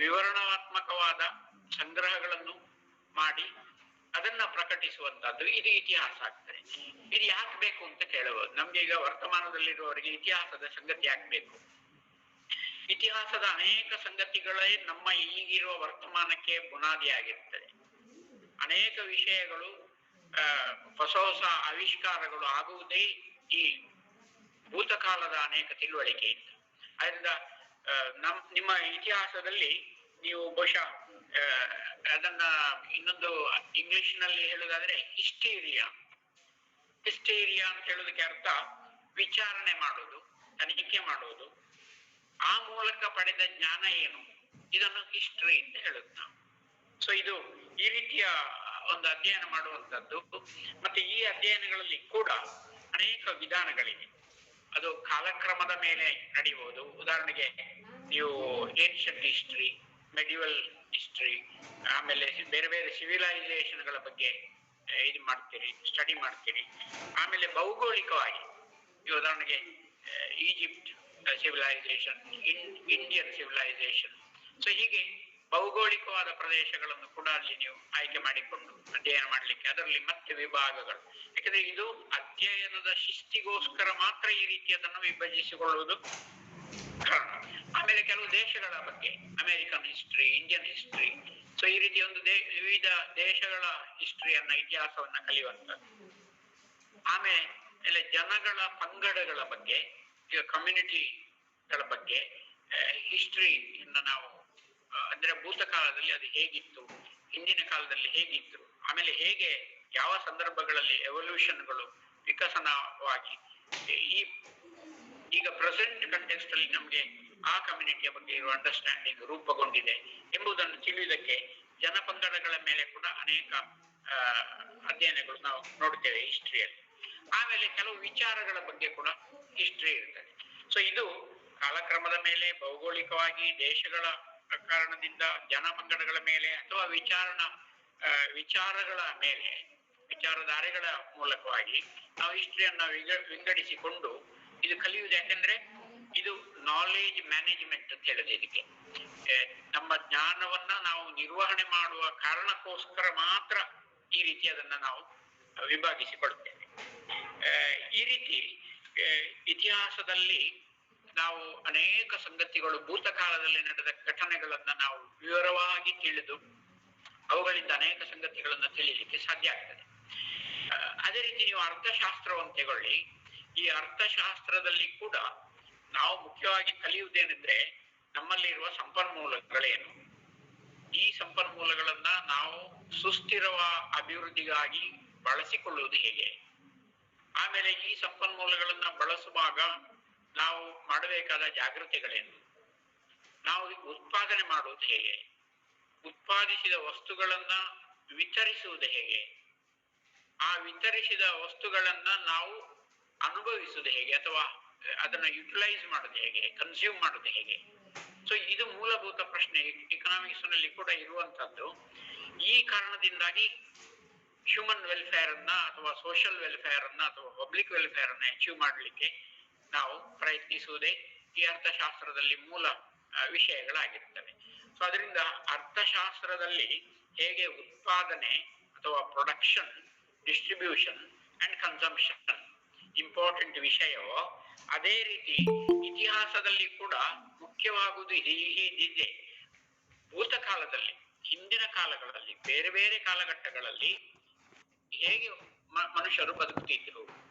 ವಿವರಣಾತ್ಮಕವಾದ ಸಂಗ್ರಹಗಳನ್ನು ಮಾಡಿ ಅದನ್ನ ಪ್ರಕಟಿಸುವಂತದ್ದು ಇದು ಇತಿಹಾಸ ಆಗ್ತದೆ. ಇದು ಯಾಕೆ ಬೇಕು ಅಂತ ಕೇಳಬಹುದು. ನಮ್ಗೆ ಈಗ ವರ್ತಮಾನದಲ್ಲಿರುವವರಿಗೆ ಇತಿಹಾಸದ ಸಂಗತಿ ಯಾಕೆ ಬೇಕು? ಇತಿಹಾಸದ ಅನೇಕ ಸಂಗತಿಗಳೇ ನಮ್ಮ ಈಗಿರುವ ವರ್ತಮಾನಕ್ಕೆ ಬುನಾದಿಯಾಗಿರ್ತದೆ. ಅನೇಕ ವಿಷಯಗಳು ಹೊಸ ಹೊಸ ಆವಿಷ್ಕಾರಗಳು ಆಗುವುದೇ ಈ ಭೂತಕಾಲದ ಅನೇಕ ತಿಳುವಳಿಕೆಯಿಂದ. ಅದರಿಂದ ನಿಮ್ಮ ಇತಿಹಾಸದಲ್ಲಿ ನೀವು ಬಹುಶಃ ಅದನ್ನ ಇನ್ನೊಂದು ಇಂಗ್ಲಿಷ್ ನಲ್ಲಿ ಹೇಳುವುದಾದ್ರೆ ಹಿಸ್ಟೀರಿಯಾ ಅಂತ ಹೇಳೋದಕ್ಕೆ ಅರ್ಥ ವಿಚಾರಣೆ ಮಾಡೋದು, ತನಿಖೆ ಮಾಡೋದು, ಆ ಮೂಲಕ ಪಡೆದ ಜ್ಞಾನ ಏನು, ಇದನ್ನು ಹಿಸ್ಟ್ರಿ ಅಂತ ಹೇಳುದು ನಾವು. ಸೊ ಇದು ಈ ರೀತಿಯ ಒಂದು ಅಧ್ಯಯನ ಮಾಡುವಂತದ್ದು. ಮತ್ತೆ ಈ ಅಧ್ಯಯನಗಳಲ್ಲಿ ಕೂಡ ಅನೇಕ ವಿಧಾನಗಳಿವೆ. ಅದು ಕಾಲಕ್ರಮದ ಮೇಲೆ ನಡೆಯುವುದು. ಉದಾಹರಣೆಗೆ ನೀವು ಏನ್ಷಂಟ್ ಹಿಸ್ಟ್ರಿ, ಮೆಡಿವಲ್ ಹಿಸ್ಟ್ರಿ, ಆಮೇಲೆ ಬೇರೆ ಬೇರೆ ಸಿವಿಲೈಸೇಷನ್ಗಳ ಬಗ್ಗೆ ಇದು ಮಾಡ್ತೀರಿ, ಸ್ಟಡಿ ಮಾಡ್ತೀರಿ. ಆಮೇಲೆ ಭೌಗೋಳಿಕವಾಗಿ ಉದಾಹರಣೆಗೆ Egypt civilisation, Indian civilisation. So ಹೀಗೆ ಭೌಗೋಳಿಕವಾದ ಪ್ರದೇಶಗಳನ್ನು ಕೂಡ ಅಲ್ಲಿ ನೀವು ಆಯ್ಕೆ ಮಾಡಿಕೊಂಡು ಅಧ್ಯಯನ ಮಾಡಲಿಕ್ಕೆ, ಅದರಲ್ಲಿ ಮತ್ತೆ ವಿಭಾಗಗಳು. ಯಾಕಂದ್ರೆ ಇದು ಅಧ್ಯಯನದ ಶಿಸ್ತಿಗೋಸ್ಕರ ಮಾತ್ರ ಈ ರೀತಿಯದನ್ನು ವಿಭಜಿಸಿಕೊಳ್ಳುವುದು ಕಾರಣ. ಆಮೇಲೆ ಕೆಲವು ದೇಶಗಳ ಬಗ್ಗೆ American history, Indian history. So ಈ ರೀತಿ ಒಂದು ವಿವಿಧ ದೇಶಗಳ ಹಿಸ್ಟ್ರಿಯನ್ನ, ಇತಿಹಾಸವನ್ನ ಕಲಿಯುವಂಥದ್ದು. ಆಮೇಲೆ ಜನಗಳ ಪಂಗಡಗಳ ಬಗ್ಗೆ, ಈಗ ಕಮ್ಯುನಿಟಿಗಳ ಬಗ್ಗೆ ಹಿಸ್ಟ್ರಿಯನ್ನ ನಾವು ಅಂದ್ರೆ ಭೂತಕಾಲದಲ್ಲಿ ಅದು ಹೇಗಿತ್ತು, ಹಿಂದಿನ ಕಾಲದಲ್ಲಿ ಹೇಗಿತ್ತು, ಆಮೇಲೆ ಹೇಗೆ ಯಾವ ಸಂದರ್ಭಗಳಲ್ಲಿ ಎವಲ್ಯೂಷನ್ಗಳು ವಿಕಸನವಾಗಿ ಈಗ ಪ್ರೆಸೆಂಟ್ ಕಂಟೆಕ್ಸ್ಟ್ ಅಲ್ಲಿ ನಮ್ಗೆ ಆ ಕಮ್ಯುನಿಟಿಯ ಬಗ್ಗೆ ಇರುವ ಅಂಡರ್ಸ್ಟ್ಯಾಂಡಿಂಗ್ ರೂಪುಗೊಂಡಿದೆ ಎಂಬುದನ್ನು ತಿಳಿಯುವುದಕ್ಕೆ ಜನಪಂಗಡಗಳ ಮೇಲೆ ಕೂಡ ಅನೇಕ ಅಧ್ಯಯನಗಳು ನಾವು ನೋಡ್ತೇವೆ ಹಿಸ್ಟ್ರಿಯಲ್ಲಿ. ಆಮೇಲೆ ಕೆಲವು ವಿಚಾರಗಳ ಬಗ್ಗೆ ಕೂಡ ಹಿಸ್ಟ್ರಿ ಇರ್ತದೆ. ಸೊ ಇದು ಕಾಲಕ್ರಮದ ಮೇಲೆ, ಭೌಗೋಳಿಕವಾಗಿ, ದೇಶಗಳ ಕಾರಣದಿಂದ, ಜನಪಂಗಡಗಳ ಮೇಲೆ ಅಥವಾ ವಿಚಾರಗಳ ಮೇಲೆ, ವಿಚಾರಧಾರೆಗಳ ಮೂಲಕವಾಗಿ ನಾವು ಹಿಸ್ಟ್ರಿಯನ್ನ ವಿಂಗಡಿಸಿಕೊಂಡು ಇದು ಕಲಿಯುವುದು. ಯಾಕಂದ್ರೆ ಇದು ನಾಲೆಜ್ ಮ್ಯಾನೇಜ್ಮೆಂಟ್ ಅಂತ ಹೇಳಿದೆ. ಇದಕ್ಕೆ ನಮ್ಮ ಜ್ಞಾನವನ್ನ ನಾವು ನಿರ್ವಹಣೆ ಮಾಡುವ ಕಾರಣಕ್ಕೋಸ್ಕರ ಮಾತ್ರ ಈ ರೀತಿ ಅದನ್ನ ನಾವು ವಿಭಾಗಿಸಿಕೊಳ್ತೇವೆ. ಈ ರೀತಿ ಇತಿಹಾಸದಲ್ಲಿ ನಾವು ಅನೇಕ ಸಂಗತಿಗಳು, ಭೂತಕಾಲದಲ್ಲಿ ನಡೆದ ಘಟನೆಗಳನ್ನ ನಾವು ವಿವರವಾಗಿ ತಿಳಿದು ಅವುಗಳಿಂದ ಅನೇಕ ಸಂಗತಿಗಳನ್ನ ತಿಳಿಯಲಿಕ್ಕೆ ಸಾಧ್ಯ ಆಗ್ತದೆ. ಅದೇ ರೀತಿ ನೀವು ಅರ್ಥಶಾಸ್ತ್ರವನ್ನು ತಗೊಳ್ಳಿ. ಈ ಅರ್ಥಶಾಸ್ತ್ರದಲ್ಲಿ ಕೂಡ ನಾವು ಮುಖ್ಯವಾಗಿ ಕಲಿಯುವುದೇನೆಂದ್ರೆ ನಮ್ಮಲ್ಲಿರುವ ಸಂಪನ್ಮೂಲಗಳೇನು, ಈ ಸಂಪನ್ಮೂಲಗಳನ್ನ ನಾವು ಸುಸ್ಥಿರ ಅಭಿವೃದ್ಧಿಗಾಗಿ ಬಳಸಿಕೊಳ್ಳುವುದು ಹೇಗೆ, ಆಮೇಲೆ ಈ ಸಂಪನ್ಮೂಲಗಳನ್ನ ಬಳಸುವಾಗ ನಾವು ಮಾಡಬೇಕಾದ ಜಾಗೃತಿಗಳೇನು, ನಾವು ಉತ್ಪಾದನೆ ಮಾಡುವುದು ಹೇಗೆ, ಉತ್ಪಾದಿಸಿದ ವಸ್ತುಗಳನ್ನ ವಿತರಿಸುವುದು ಹೇಗೆ, ಆ ವಿತರಿಸಿದ ವಸ್ತುಗಳನ್ನ ನಾವು ಅನುಭವಿಸುವುದು ಹೇಗೆ ಅಥವಾ ಅದನ್ನ ಯುಟಿಲೈಸ್ ಮಾಡೋದು ಹೇಗೆ, ಕನ್ಸ್ಯೂಮ್ ಮಾಡೋದು ಹೇಗೆ. ಸೊ ಇದು ಮೂಲಭೂತ ಪ್ರಶ್ನೆ ಎಕನಾಮಿಕ್ಸ್ ನಲ್ಲಿ ಕೂಡ ಇರುವಂತದ್ದು. ಈ ಕಾರಣದಿಂದಾಗಿ ಹ್ಯೂಮನ್ ವೆಲ್ಫೇರ್ ಅನ್ನ ಅಥವಾ ಸೋಷಿಯಲ್ ವೆಲ್ಫೇರ್ ಅನ್ನ ಅಥವಾ ಪಬ್ಲಿಕ್ ವೆಲ್ಫೇರ್ ಅನ್ನ ಅಚೀವ್ ಮಾಡಲಿಕ್ಕೆ ನಾವು ಪ್ರಯತ್ನಿಸುವುದೇ ಈ ಅರ್ಥಶಾಸ್ತ್ರದಲ್ಲಿ ಮೂಲ ವಿಷಯಗಳಾಗಿರ್ತವೆ. ಸೊ ಅದರಿಂದ ಅರ್ಥಶಾಸ್ತ್ರದಲ್ಲಿ ಹೇಗೆ ಉತ್ಪಾದನೆ ಅಥವಾ production, distribution and consumption important ವಿಷಯವೋ, ಅದೇ ರೀತಿ ಇತಿಹಾಸದಲ್ಲಿ ಕೂಡ ಮುಖ್ಯವಾಗುವುದು ಹೀಗಿದೆ. ಭೂತಕಾಲದಲ್ಲಿ, ಹಿಂದಿನ ಕಾಲಗಳಲ್ಲಿ, ಬೇರೆ ಬೇರೆ ಕಾಲಘಟ್ಟಗಳಲ್ಲಿ ಹೇಗೆ ಮನುಷ್ಯರು ಬದುಕುತ್ತಿದ್ರು,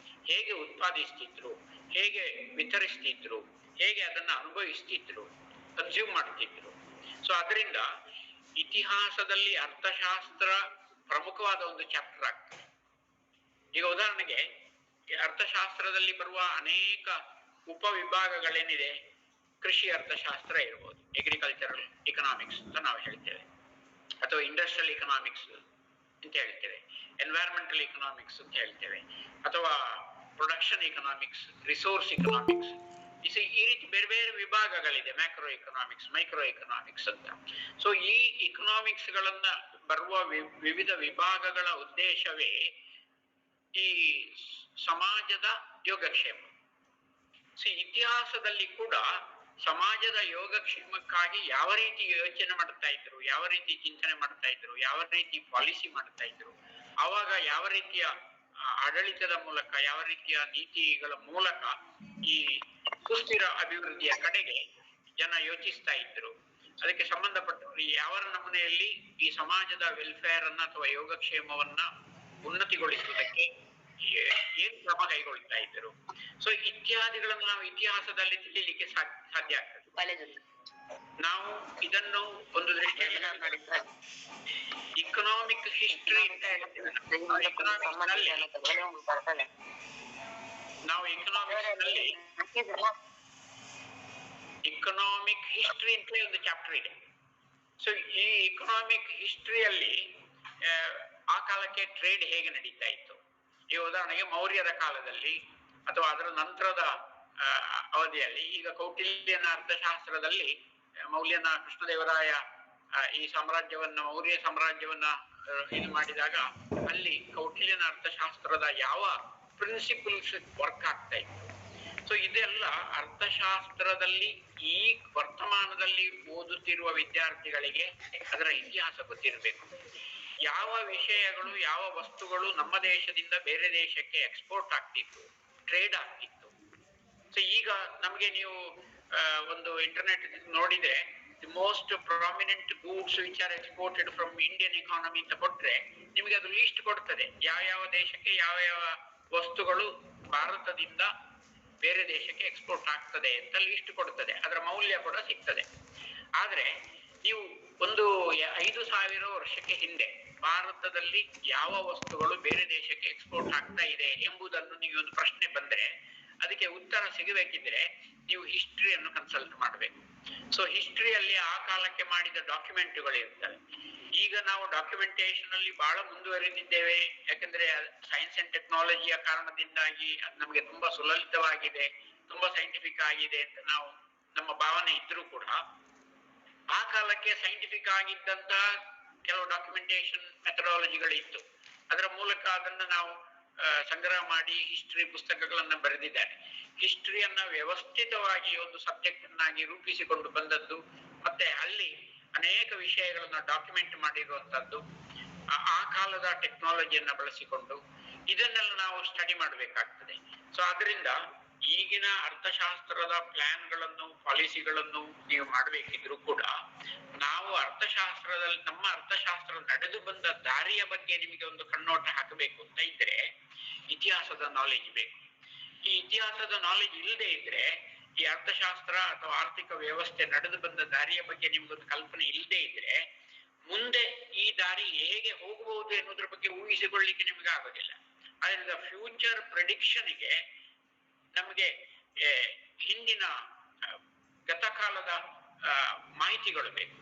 ಹೇಗೆ ಉತ್ಪಾದಿಸ್ತಿದ್ರು, ಹೇಗೆ ವಿತರಿಸ್ತಿದ್ರು, ಹೇಗೆ ಅದನ್ನ ಅನುಭವಿಸ್ತಿದ್ರು, ಕನ್ಸ್ಯೂಮ್ ಮಾಡ್ತಿದ್ರು. ಸೊ ಅದರಿಂದ ಇತಿಹಾಸದಲ್ಲಿ ಅರ್ಥಶಾಸ್ತ್ರ ಪ್ರಮುಖವಾದ ಒಂದು ಚಾಪ್ಟರ್ ಆಗ್ತದೆ. ಈಗ ಉದಾಹರಣೆಗೆ ಅರ್ಥಶಾಸ್ತ್ರದಲ್ಲಿ ಬರುವ ಅನೇಕ ಉಪವಿಭಾಗಗಳೇನಿದೆ, ಕೃಷಿ ಅರ್ಥಶಾಸ್ತ್ರ ಇರ್ಬೋದು, ಅಗ್ರಿಕಲ್ಚರಲ್ ಎಕನಾಮಿಕ್ಸ್ ಅಂತ ನಾವು ಹೇಳ್ತೇವೆ, ಅಥವಾ ಇಂಡಸ್ಟ್ರಿಯಲ್ ಎಕನಾಮಿಕ್ಸ್, ಅಂತ ಹೇಳ್ತೇವೆ, ಎನ್ವೈರನ್ಮೆಂಟಲ್ ಇಕನಾಮಿಕ್ಸ್ ಅಂತ ಹೇಳ್ತೇವೆ, ಅಥವಾ ಪ್ರೊಡಕ್ಷನ್ ಇಕನಾಮಿಕ್ಸ್, ರಿಸೋರ್ಸ್ ಇಕನಾಮಿಕ್ಸ್. ಈ ರೀತಿ ಬೇರೆ ಬೇರೆ ವಿಭಾಗಗಳಿದೆ, ಮ್ಯಾಕ್ರೋ ಎಕನಾಮಿಕ್ಸ್, ಮೈಕ್ರೋ ಎಕನಾಮಿಕ್ಸ್ ಅಂತ. ಸೊ ಈ ಇಕನಾಮಿಕ್ಸ್ ಗಳನ್ನ ಬರುವ ವಿವಿಧ ವಿಭಾಗಗಳ ಉದ್ದೇಶವೇ ಈ ಸಮಾಜದ ಯೋಗಕ್ಷೇಮ. ಇತಿಹಾಸದಲ್ಲಿ ಕೂಡ ಸಮಾಜದ ಯೋಗಕ್ಷೇಮಕ್ಕಾಗಿ ಯಾವ ರೀತಿ ಯೋಚನೆ ಮಾಡ್ತಾ ಇದ್ರು, ಯಾವ ರೀತಿ ಚಿಂತನೆ ಮಾಡ್ತಾ ಇದ್ರು, ಯಾವ ರೀತಿ ಪಾಲಿಸಿ ಮಾಡ್ತಾ ಇದ್ರು, ಅವಾಗ ಯಾವ ರೀತಿಯ ಆಡಳಿತದ ಮೂಲಕ, ಯಾವ ರೀತಿಯ ನೀತಿಗಳ ಮೂಲಕ ಈ ಸುಸ್ಥಿರ ಅಭಿವೃದ್ಧಿಯ ಕಡೆಗೆ ಜನ ಯೋಚಿಸ್ತಾ ಇದ್ರು. ಅದಕ್ಕೆ ಸಂಬಂಧಪಟ್ಟವರು ಯಾವ ನಮೂನೆಯಲ್ಲಿ ಈ ಸಮಾಜದ ವೆಲ್ಫೇರ್ ಅನ್ನ ಅಥವಾ ಯೋಗಕ್ಷೇಮವನ್ನ ಉನ್ನತಿಗೊಳಿಸುವುದಕ್ಕೆ ಏನ್ ಕ್ರಮ ಕೈಗೊಳ್ತಾ ಇದ್ರು. ಸೊ ಇತ್ಯಾದಿಗಳನ್ನು ನಾವು ಇತಿಹಾಸದಲ್ಲಿ ತಿಳಿಲಿಕ್ಕೆ ಸಾಧ್ಯ ಆಗ್ತದೆ. ನಾವು ಇದನ್ನು ಒಂದು ದೃಷ್ಟಿಯಲ್ಲಿ ಇಕನಾಮಿಕ್ ಹಿಸ್ಟ್ರಿ ಅಂತ ಹೇಳ್ತೇವೆ. ನಾವು ಇಕನಾಮಿಕ್ ಹಿಸ್ಟ್ರಿ ಅಂತ ಒಂದು ಚಾಪ್ಟರ್ ಇದೆ. ಸೊ ಈ ಇಕನಾಮಿಕ್ ಹಿಸ್ಟ್ರಿಯಲ್ಲಿ ಆ ಕಾಲಕ್ಕೆ ಟ್ರೇಡ್ ಹೇಗೆ ನಡೀತಾ ಇತ್ತು, ಈ ಉದಾಹರಣೆಗೆ ಮೌರ್ಯರ ಕಾಲದಲ್ಲಿ ಅಥವಾ ಅದರ ನಂತರದ ಅವಧಿಯಲ್ಲಿ, ಈಗ ಕೌಟಿಲ್ಯನ ಅರ್ಥಶಾಸ್ತ್ರದಲ್ಲಿ ಮೌಲ್ಯನ ಕೃಷ್ಣದೇವರಾಯ ಈ ಸಾಮ್ರಾಜ್ಯವನ್ನ, ಮೌರ್ಯ ಸಾಮ್ರಾಜ್ಯವನ್ನ ಇದು ಮಾಡಿದಾಗ ಅಲ್ಲಿ ಕೌಟಿಲ್ಯನ ಅರ್ಥಶಾಸ್ತ್ರದ ಯಾವ ಪ್ರಿನ್ಸಿಪಲ್ಸ್ ವರ್ಕ್ ಆಗ್ತಾ ಇತ್ತು. ಸೊ ಇದೆಲ್ಲ ಅರ್ಥಶಾಸ್ತ್ರದಲ್ಲಿ ಈ ವರ್ತಮಾನದಲ್ಲಿ ಓದುತ್ತಿರುವ ವಿದ್ಯಾರ್ಥಿಗಳಿಗೆ ಅದರ ಇತಿಹಾಸ ಗೊತ್ತಿರಬೇಕು. ಯಾವ ವಿಷಯಗಳು, ಯಾವ ವಸ್ತುಗಳು ನಮ್ಮ ದೇಶದಿಂದ ಬೇರೆ ದೇಶಕ್ಕೆ ಎಕ್ಸ್ಪೋರ್ಟ್ ಆಗ್ತಿತ್ತು, ಟ್ರೇಡ್ ಆಗ್ತಿತ್ತು. ಸೊ ಈಗ ನಮ್ಗೆ ನೀವು ಒಂದು ಇಂಟರ್ನೆಟ್ ನೋಡಿದ್ರೆ the most prominent goods which are exported from Indian economy ಅಂತ ಕೊಟ್ರೆ ನಿಮ್ಗೆ ಅದು ಲೀಸ್ಟ್ ಕೊಡ್ತದೆ, ಯಾವ ಯಾವ ದೇಶಕ್ಕೆ ಯಾವ ಯಾವ ವಸ್ತುಗಳು ಭಾರತದಿಂದ ಬೇರೆ ದೇಶಕ್ಕೆ ಎಕ್ಸ್ಪೋರ್ಟ್ ಆಗ್ತದೆ ಅಂತ ಲೀಸ್ಟ್ ಕೊಡ್ತದೆ, ಅದರ ಮೌಲ್ಯ ಕೂಡ ಸಿಗ್ತದೆ. ಆದ್ರೆ ನೀವು ಒಂದು 5,000 ವರ್ಷಕ್ಕೆ ಹಿಂದೆ ಭಾರತದಲ್ಲಿ ಯಾವ ವಸ್ತುಗಳು ಬೇರೆ ದೇಶಕ್ಕೆ ಎಕ್ಸ್ಪೋರ್ಟ್ ಆಗ್ತಾ ಇದೆ ಎಂಬುದನ್ನು ನೀವು ಒಂದು ಪ್ರಶ್ನೆ ಬಂದ್ರೆ ಅದಕ್ಕೆ ಉತ್ತರ ಸಿಗಬೇಕಿದ್ರೆ ನೀವು ಹಿಸ್ಟ್ರಿಯನ್ನು ಕನ್ಸಲ್ಟ್ ಮಾಡಬೇಕು. ಸೊ ಹಿಸ್ಟ್ರಿಯಲ್ಲಿ ಆ ಕಾಲಕ್ಕೆ ಮಾಡಿದ ಡಾಕ್ಯುಮೆಂಟ್ಗಳು ಇರ್ತವೆ. ಈಗ ನಾವು ಡಾಕ್ಯುಮೆಂಟೇಶನ್ ಅಲ್ಲಿ ಬಹಳ ಮುಂದುವರೆದಿದ್ದೇವೆ, ಯಾಕಂದ್ರೆ ಸೈನ್ಸ್ ಅಂಡ್ ಟೆಕ್ನಾಲಜಿಯ ಕಾರಣದಿಂದಾಗಿ ನಮಗೆ ತುಂಬಾ ಸುಲಲಿತವಾಗಿದೆ, ತುಂಬಾ ಸೈಂಟಿಫಿಕ್ ಆಗಿದೆ ಅಂತ ನಾವು ನಮ್ಮ ಭಾವನೆ ಇದ್ರೂ ಕೂಡ ಆ ಕಾಲಕ್ಕೆ ಸೈಂಟಿಫಿಕ್ ಆಗಿದ್ದಂತ ಕೆಲವು ಡಾಕ್ಯುಮೆಂಟೇಶನ್ ಮೆಥಡಾಲಜಿಗಳು ಇತ್ತು. ಅದರ ಮೂಲಕ ಅದನ್ನ ನಾವು ಸಂಗ್ರಹ ಮಾಡಿ ಹಿಸ್ಟ್ರಿ ಪುಸ್ತಕಗಳನ್ನ ಬರೆದಿದ್ದಾರೆ. ಹಿಸ್ಟ್ರಿಯನ್ನ ವ್ಯವಸ್ಥಿತವಾಗಿ ಒಂದು ಸಬ್ಜೆಕ್ಟ್ ಅನ್ನಾಗಿ ರೂಪಿಸಿಕೊಂಡು ಬಂದದ್ದು, ಮತ್ತೆ ಅಲ್ಲಿ ಅನೇಕ ವಿಷಯಗಳನ್ನ ಡಾಕ್ಯುಮೆಂಟ್ ಮಾಡಿರುವಂತದ್ದು ಆ ಕಾಲದ ಟೆಕ್ನಾಲಜಿಯನ್ನ ಬಳಸಿಕೊಂಡು ಇದನ್ನೆಲ್ಲ ನಾವು ಸ್ಟಡಿ ಮಾಡಬೇಕಾಗ್ತದೆ. ಸೊ ಅದರಿಂದ ಈಗಿನ ಅರ್ಥಶಾಸ್ತ್ರದ ಪ್ಲಾನ್ಗಳನ್ನು, ಪಾಲಿಸಿಗಳನ್ನು ನೀವು ಮಾಡಬೇಕಿದ್ರು ಕೂಡ ನಾವು ಅರ್ಥಶಾಸ್ತ್ರದಲ್ಲಿ ನಮ್ಮ ಅರ್ಥಶಾಸ್ತ್ರ ನಡೆದು ಬಂದ ದಾರಿಯ ಬಗ್ಗೆ ನಿಮಗೆ ಒಂದು ಕಣ್ಣೋಟ ಹಾಕಬೇಕು ಅಂತ ಇದ್ರೆ ಇತಿಹಾಸದ ನಾಲೆಜ್ ಬೇಕು. ಈ ಇತಿಹಾಸದ ನಾಲೆಜ್ ಇಲ್ಲದೆ ಇದ್ರೆ ಈ ಅರ್ಥಶಾಸ್ತ್ರ ಅಥವಾ ಆರ್ಥಿಕ ವ್ಯವಸ್ಥೆ ನಡೆದು ಬಂದ ದಾರಿಯ ಬಗ್ಗೆ ನಿಮ್ಗೊಂದು ಕಲ್ಪನೆ ಇಲ್ಲದೆ ಇದ್ರೆ ಮುಂದೆ ಈ ದಾರಿ ಹೇಗೆ ಹೋಗಬಹುದು ಎನ್ನುವುದ್ರ ಬಗ್ಗೆ ಊಹಿಸಿಕೊಳ್ಳಿಕ್ಕೆ ನಿಮ್ಗೆ ಆಗೋದಿಲ್ಲ. ಅದರಿಂದ ಫ್ಯೂಚರ್ ಪ್ರೆಡಿಕ್ಷನ್ಗೆ ನಮಗೆ ಹಿಂದಿನ ಗತಕಾಲದ ಮಾಹಿತಿಗಳು ಬೇಕು.